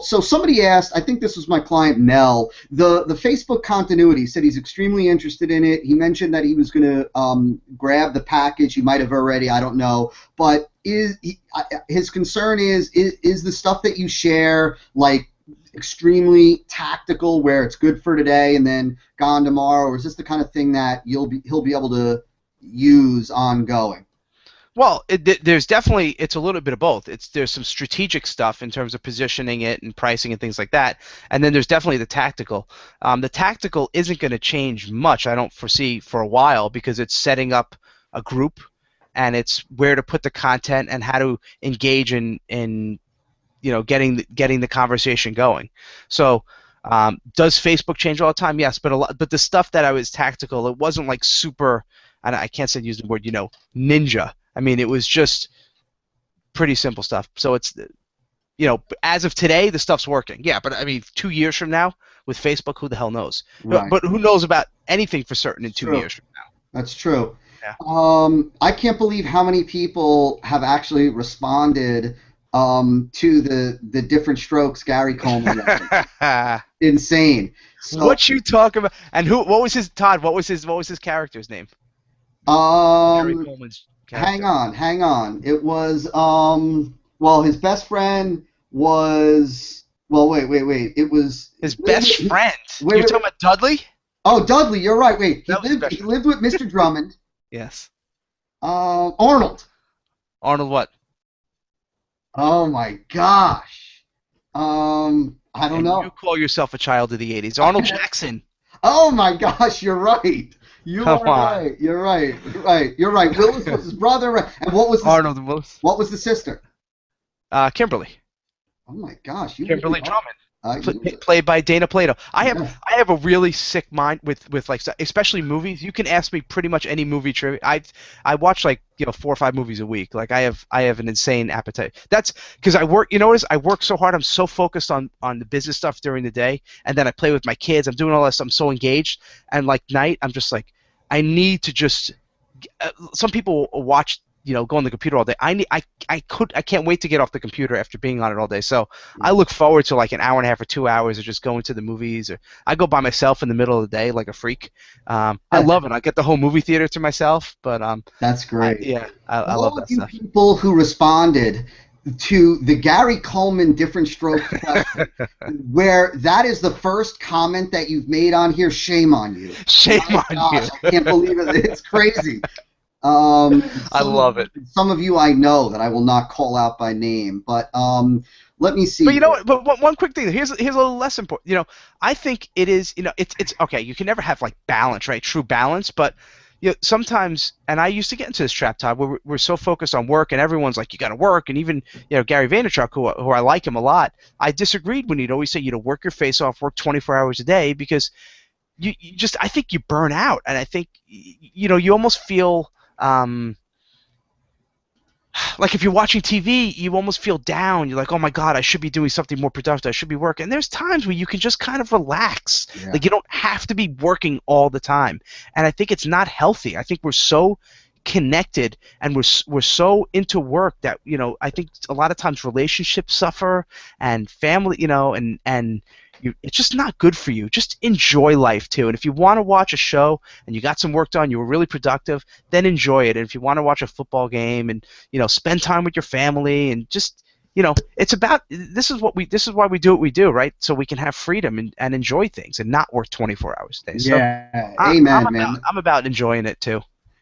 So somebody asked, I think this was my client Mel, the Facebook continuity. Said he's extremely interested in it. He mentioned that he was going to grab the package. He might have already, I don't know. But his concern is the stuff that you share extremely tactical, where it's good for today and then gone tomorrow, or is this the kind of thing that he'll be able to use ongoing? Well, there's definitely, it's a little bit of both. There's some strategic stuff in terms of positioning it and pricing and things like that, and then there's definitely the tactical. The tactical isn't going to change much, I don't foresee, for a while, because it's setting up a group, and it's where to put the content and how to engage in getting the conversation going. So does Facebook change all the time? Yes, but the stuff that I was tactical, it wasn't super, and I can't say use the word ninja. I mean, it was just pretty simple stuff. So as of today, the stuff's working. Yeah, but I mean, 2 years from now with Facebook, who the hell knows? Right. But who knows about anything for certain in It's two true. years from That's true. now? I can't believe how many people have actually responded to the different strokes Gary Coleman referenced. Yeah. Insane. So, What you talking about? And who? What was his Todd? What was his character's name? Gary um, Coleman's hang character. on, hang on. It was well, his best friend was well, wait. It was His best friend. wait, You're wait. talking about Dudley? Oh, Dudley, you're right. Wait, he That was his lived best he friend. lived with Mr. Drummond. Yes. Arnold. Arnold what? Oh my gosh. I don't And you know. call yourself a child of the '80s? Arnold Jackson. Oh my gosh, you're right. You Come are on. right. You're right. You're right. Willis was his brother, right? And Arnold Willis. what was the sister? Kimberly. Oh my gosh, you really Kimberly are. Drummond. You, Played by Dana Plato. I have yeah. I have a really sick mind with like especially movies. You can ask me pretty much any movie trivia. I watch like 4 or 5 movies a week. Like I have an insane appetite. That's because I work. You know what it is? I work so hard. I'm so focused on the business stuff during the day, and then I play with my kids. I'm doing all that stuff. I'm so engaged, and like night, I'm just like I need to just. Some people watch. Go on the computer all day. I can't wait to get off the computer after being on it all day. So I look forward to like an hour and a half or 2 hours of just going to the movies. Or I go by myself in the middle of the day like a freak. I love it. I get the whole movie theater to myself. But That's great. I love All of that you stuff. people who responded to the Gary Coleman different strokes question, where that is the first comment that you've made on here, shame on you. Shame My on gosh, you. I can't believe it. It's crazy. I love it. Some of you I know that I will not call out by name, but let me see. But you know what? But one quick thing. Here's a little less important. I think it is. It's okay. You can never have like balance, right? True balance. But sometimes, and I used to get into this trap, Todd, where we're so focused on work, and everyone's like, you got to work, and even Gary Vaynerchuk, who I like him a lot, I disagreed when he'd always say, work your face off, work 24 hours a day, because you just I think you burn out, and I think you almost feel. Like if you're watching TV, you almost feel down. You're like, oh my God, I should be doing something more productive. I should be working. And there's times where you can just kind of relax. Yeah. Like you don't have to be working all the time. And I think it's not healthy. I think we're so connected and we're so into work that I think a lot of times relationships suffer and family and it's just not good for you. Just enjoy life too. And if you want to watch a show and you got some work done, you were really productive, then enjoy it. And if you want to watch a football game and spend time with your family and just it's about this is why we do what we do, right? So we can have freedom and enjoy things and not work 24 hours a day. So Yeah, amen, man. I'm about enjoying it too.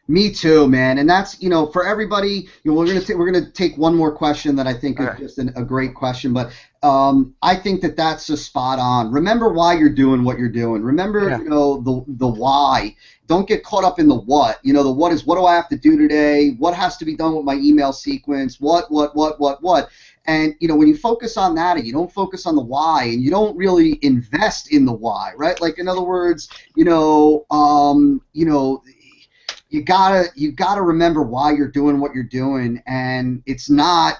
Me too, man. And that's for everybody. We're gonna take one more question that I think is just a great question, but I think that's just spot on. Remember why you're doing what you're doing. Remember, the why. Don't get caught up in the what. The what is what do I have to do today? What has to be done with my email sequence? What? And when you focus on that and you don't focus on the why and you don't really invest in the why, right? Like in other words, you gotta remember why you're doing what you're doing, and it's not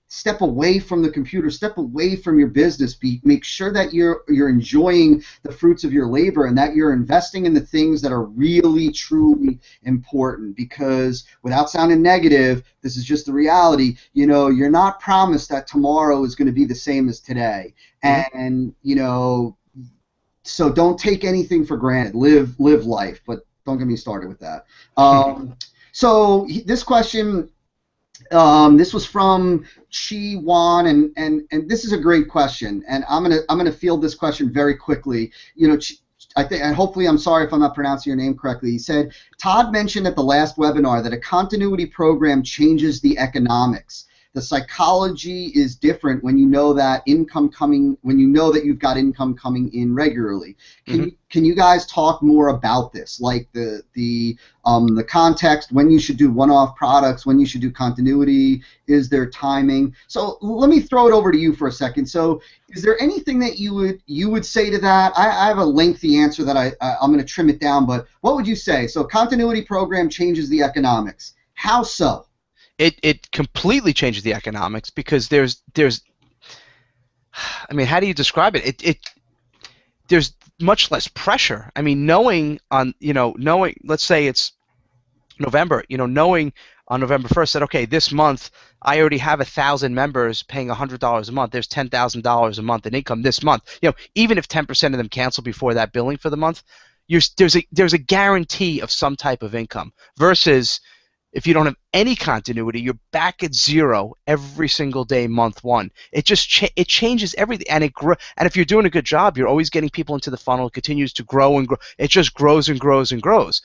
step away from the computer, step away from your business. Make sure that you're enjoying the fruits of your labor and that you're investing in the things that are really truly important. Because without sounding negative, this is just the reality. You're not promised that tomorrow is going to be the same as today, and so don't take anything for granted. Live life, but don't get me started with that. So this question, this was from Chi Wan, and this is a great question, and I'm gonna field this question very quickly. I think, and hopefully, I'm sorry if I'm not pronouncing your name correctly. He said, Todd mentioned at the last webinar that a continuity program changes the economics. The psychology is different when you know that when you know that you've got income coming in regularly. Can you guys talk more about this, like the context, when you should do one-off products, when you should do continuity, is there timing? So let me throw it over to you for a second. So is there anything that you would say to that? I have a lengthy answer that I'm going to trim it down, but what would you say? So continuity program changes the economics. How so? It completely changes the economics because there's I mean, how do you describe it? There's much less pressure. I mean, knowing, let's say it's November, knowing on November 1st that, okay, this month I already have 1,000 members paying $100 a month. There's $10,000 a month in income this month. Even if 10% of them cancel before that billing for the month, there's a guarantee of some type of income. Versus if you don't have any continuity, you're back at zero every single day, month one. It changes everything, and and if you're doing a good job, you're always getting people into the funnel. It continues to grow and grow. It just grows and grows and grows.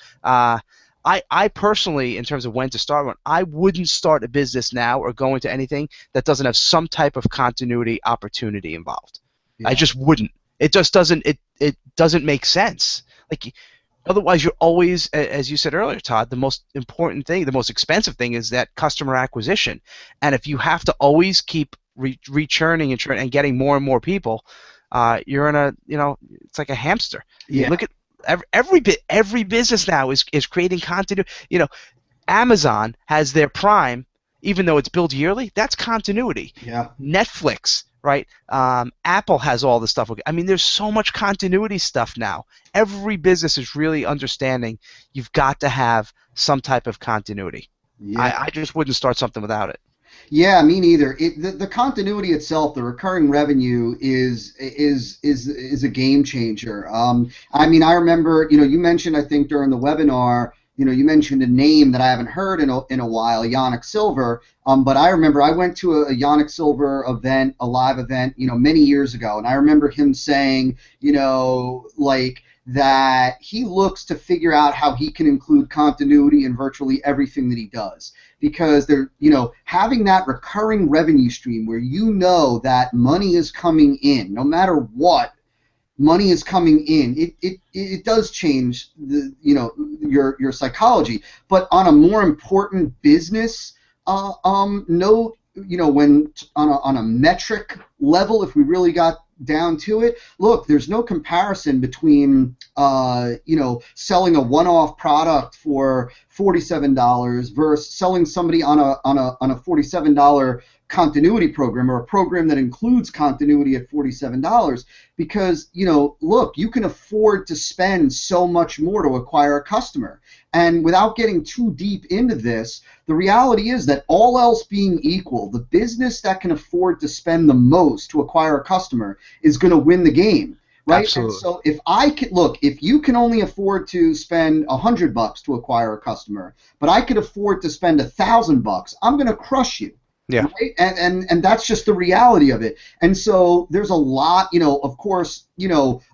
I personally, in terms of when to start one, I wouldn't start a business now or go into anything that doesn't have some type of continuity opportunity involved. I just wouldn't. It just doesn't. It doesn't make sense. Like, otherwise, you're always, as you said earlier, Todd, the most important thing, the most expensive thing is that customer acquisition. And if you have to always keep rechurning and getting more and more people, you're in a, it's like a hamster. Yeah. Look at every business now is creating continuity. Amazon has their Prime, even though it's billed yearly. That's continuity. Yeah. Netflix, right? Apple has all the stuff. I mean, there's so much continuity stuff now. Every business is really understanding you've got to have some type of continuity. Yeah. I just wouldn't start something without it. Yeah, me neither. The continuity itself, the recurring revenue, is a game changer. I mean, I remember, you mentioned, I think during the webinar, you mentioned a name that I haven't heard in a while, Yannick Silver. But I remember I went to a Yannick Silver event, a live event, many years ago, and I remember him saying, like, that he looks to figure out how he can include continuity in virtually everything that he does. Because having that recurring revenue stream where that money is coming in, no matter what, money is coming in. It does change your psychology. But on a more important business note, when on a metric level, if we really got down to it, look, there's no comparison between selling a one-off product for $47 versus selling somebody on a $47 continuity program, or a program that includes continuity at $47, because look, you can afford to spend so much more to acquire a customer. And without getting too deep into this, the reality is that all else being equal, the business that can afford to spend the most to acquire a customer is going to win the game. Right? Absolutely. And so if you can only afford to spend $100 to acquire a customer, but I could afford to spend $1,000, I'm going to crush you. Yeah. Right? And that's just the reality of it. And so there's a lot, of course,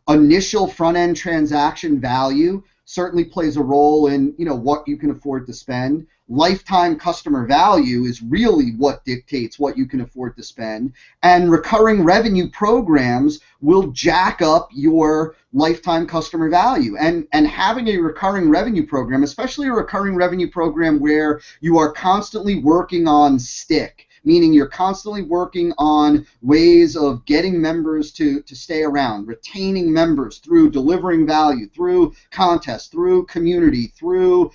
initial front end transaction value certainly plays a role in, what you can afford to spend. Lifetime customer value is really what dictates what you can afford to spend. And recurring revenue programs will jack up your lifetime customer value. And having a recurring revenue program, especially a recurring revenue program where you are constantly working on stick, meaning you're constantly working on ways of getting members to stay around, retaining members through delivering value, through contests, through community, through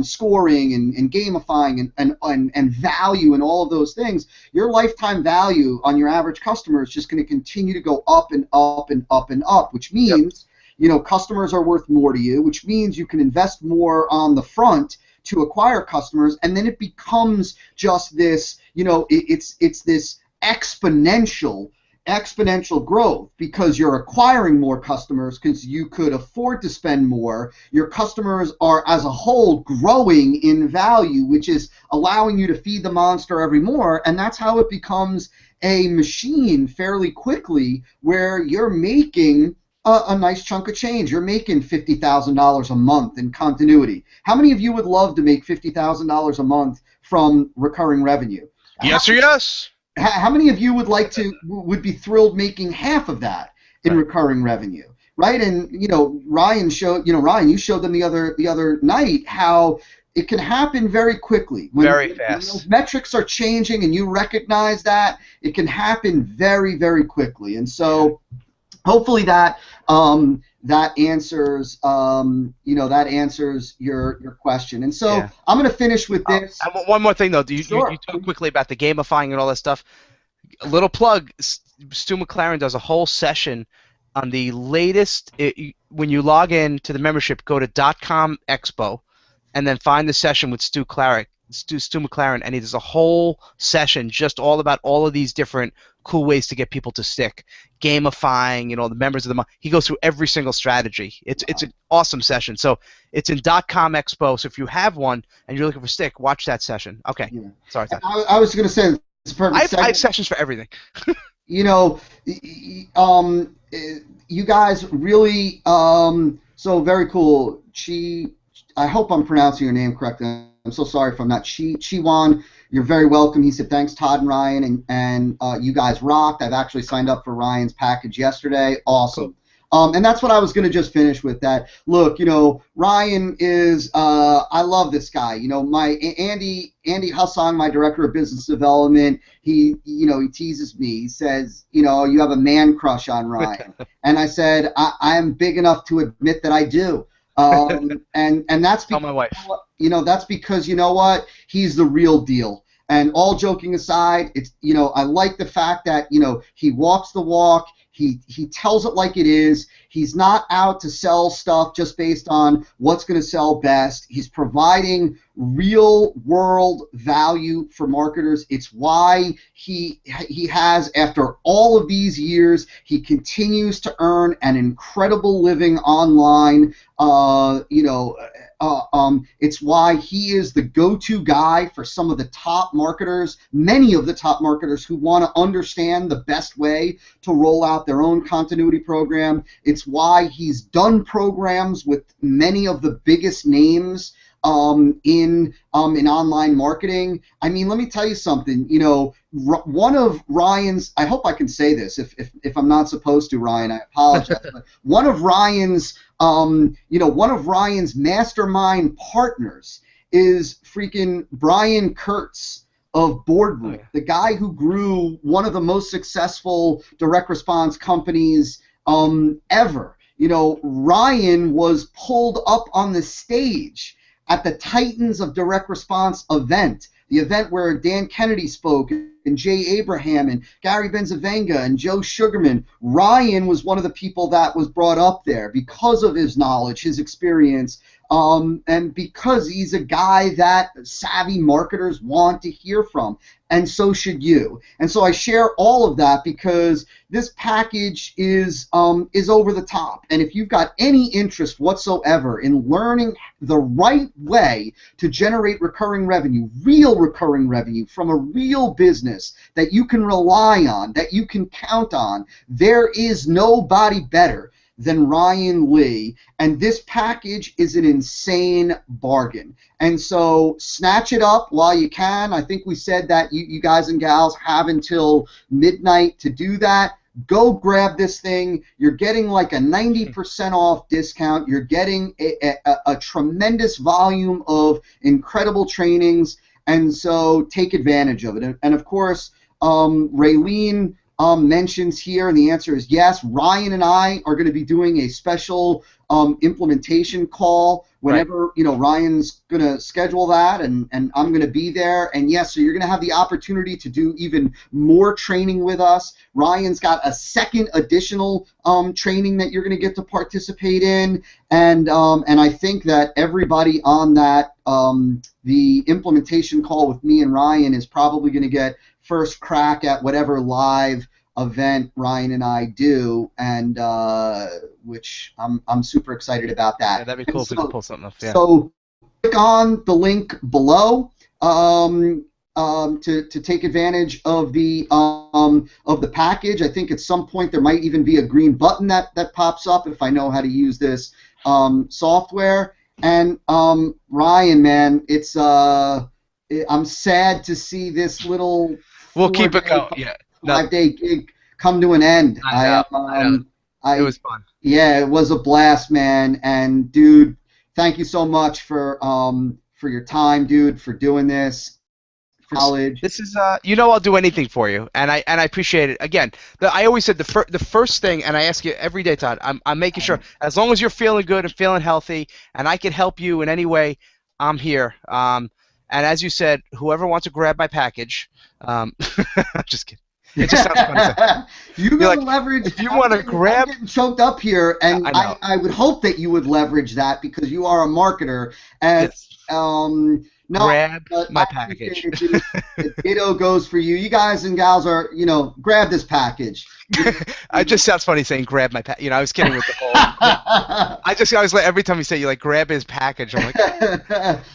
scoring and gamifying and value and all of those things. Your lifetime value on your average customer is just going to continue to go up and up and up and up, which means customers are worth more to you, which means you can invest more on the front to acquire customers, and then it becomes just this, it's this exponential growth, because you're acquiring more customers because you could afford to spend more. Your customers are, as a whole, growing in value, which is allowing you to feed the monster every more, and that's how it becomes a machine fairly quickly, where you're making a nice chunk of change. You're making $50,000 a month in continuity. How many of you would love to make $50,000 a month from recurring revenue? Yes or yes? How many of you would be thrilled making half of that in recurring revenue, right? And Ryan you showed them the other night how it can happen very quickly. Very fast. When those metrics are changing and you recognize that, it can happen very, very quickly. And so hopefully that answers your question. And so I'm going to finish with this. One more thing though, you Sure. talked quickly about the gamifying and all that stuff. A little plug, Stu McLaren does a whole session on the latest. When you log in to the membership, go to .com Expo, and then find the session with Stu McLaren, and he does a whole session just all about all of these different cool ways to get people to stick, gamifying, the members of the month. He goes through every single strategy. It's an awesome session. So it's in .com Expo. So if you have one and you're looking for stick, watch that session. Okay, Yeah. sorry, Todd. I was going to say it's a perfect. I have sessions for everything. You guys really, so very cool. I hope I'm pronouncing your name correctly. I'm so sorry if I'm not. Chiwan, you're very welcome. He said, thanks, Todd and Ryan, and you guys rocked. I've actually signed up for Ryan's package yesterday. Awesome. Cool. And that's what I was going to just finish with that. Look, Ryan is, I love this guy. My Andy Hussong, my director of business development, he teases me. He says, you have a man crush on Ryan. And I said, I am big enough to admit that I do. And that's because, my wife. That's because, what? He's the real deal. And all joking aside, it's, I like the fact that, he walks the walk. He tells it like it is. He's not out to sell stuff just based on what's going to sell best. He's providing real world value for marketers. It's why he has, after all of these years, he continues to earn an incredible living online. It's why he is the go-to guy for some of the top marketers, many of the top marketers who want to understand the best way to roll out their own continuity program. It's why he's done programs with many of the biggest names in online marketing. I mean, let me tell you something. One of Ryan's, I hope I can say this. If I'm not supposed to, Ryan, I apologize. But one of Ryan's mastermind partners is freaking Brian Kurtz of Boardroom, the guy who grew one of the most successful direct response companies ever. Ryan was pulled up on the stage at the Titans of Direct Response event, the event where Dan Kennedy spoke, and Jay Abraham, and Gary Benzavenga, and Joe Sugarman. Ryan was one of the people that was brought up there because of his knowledge, his experience, and because he's a guy that savvy marketers want to hear from, and so should you. And so I share all of that because this package is over the top. And if you've got any interest whatsoever in learning the right way to generate recurring revenue, real recurring revenue from a real business that you can rely on, that you can count on, there is nobody better than Ryan Lee, and this package is an insane bargain. And so snatch it up while you can. I think we said that you guys and gals have until midnight to do that. Go grab this thing. You're getting like a 90% off discount. You're getting a tremendous volume of incredible trainings, and so take advantage of it. And of course, Raylene mentions here, and the answer is yes. Ryan and I are going to be doing a special implementation call whenever Ryan's going to schedule that, and I'm going to be there. And yes, so you're going to have the opportunity to do even more training with us. Ryan's got a second additional training that you're going to get to participate in, and I think that everybody on that the implementation call with me and Ryan is probably going to get first crack at whatever live event Ryan and I do, and which I'm super excited about that. Yeah, that'd be cool if we could pull something up. Yeah. So click on the link below to take advantage of the package. I think at some point there might even be a green button that pops up if I know how to use this software. And Ryan, man, it's I'm sad to see this little we'll keep it going. Yeah. 5-day gig come to an end. I know. It was fun. Yeah, it was a blast, man. And dude, thank you so much for your time, dude, for doing this. For knowledge. This is I'll do anything for you, and I appreciate it. Again, I always said the first thing, and I ask you every day, Todd. I'm making sure as long as you're feeling good and feeling healthy, and I can help you in any way, I'm here. And as you said, whoever wants to grab my package, I'm just kidding. It just sounds funny. So You you're go to like, leverage. if you I'm want to getting, I'm grab, getting choked up here, and I I, know. I would hope that you would leverage that because you are a marketer. And Yes. no, Grab but I my appreciate package. it, dude. The ditto goes for you. You guys and gals are, grab this package. It just sounds funny saying grab my package. I was kidding with the whole. I always like every time you say you like grab his package, I'm like,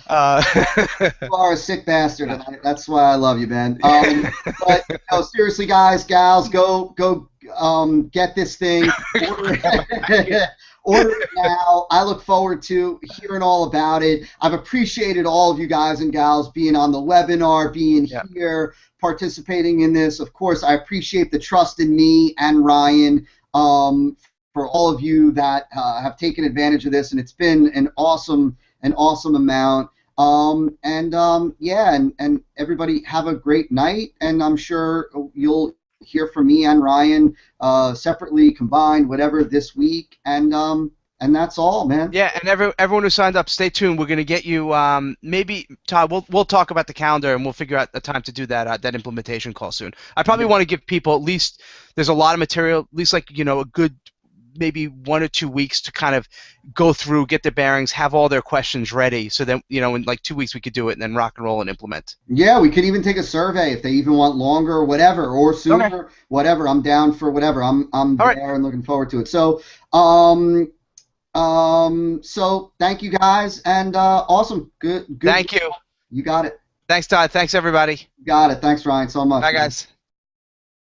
uh, You are a sick bastard, yeah. and that's why I love you, man. But seriously, guys, gals, go get this thing. Order Grab my package. it. Order it now. I look forward to hearing all about it. I've appreciated all of you guys and gals being on the webinar, being Yeah. here, participating in this. Of course, I appreciate the trust in me and Ryan. For all of you that have taken advantage of this, and it's been an awesome amount. Yeah, and everybody have a great night, and I'm sure you'll hear from me and Ryan separately, combined, whatever, this week, and that's all, man. Yeah, and everyone who signed up, stay tuned. We're gonna get you. Maybe Todd, we'll talk about the calendar and we'll figure out a time to do that implementation call soon. I probably Yeah. want to give people at least. There's a lot of material, at least like a good maybe 1 or 2 weeks to kind of go through, get their bearings, have all their questions ready, so then in like 2 weeks we could do it and then rock and roll and implement. Yeah, we could even take a survey if they even want longer or whatever, or Okay. sooner, whatever. I'm down for whatever. I'm All right. there and looking forward to it. So thank you guys, and awesome, good. Thank you. You got it. Thanks, Todd. Thanks, everybody. You got it. Thanks, Ryan, so much. Bye, guys.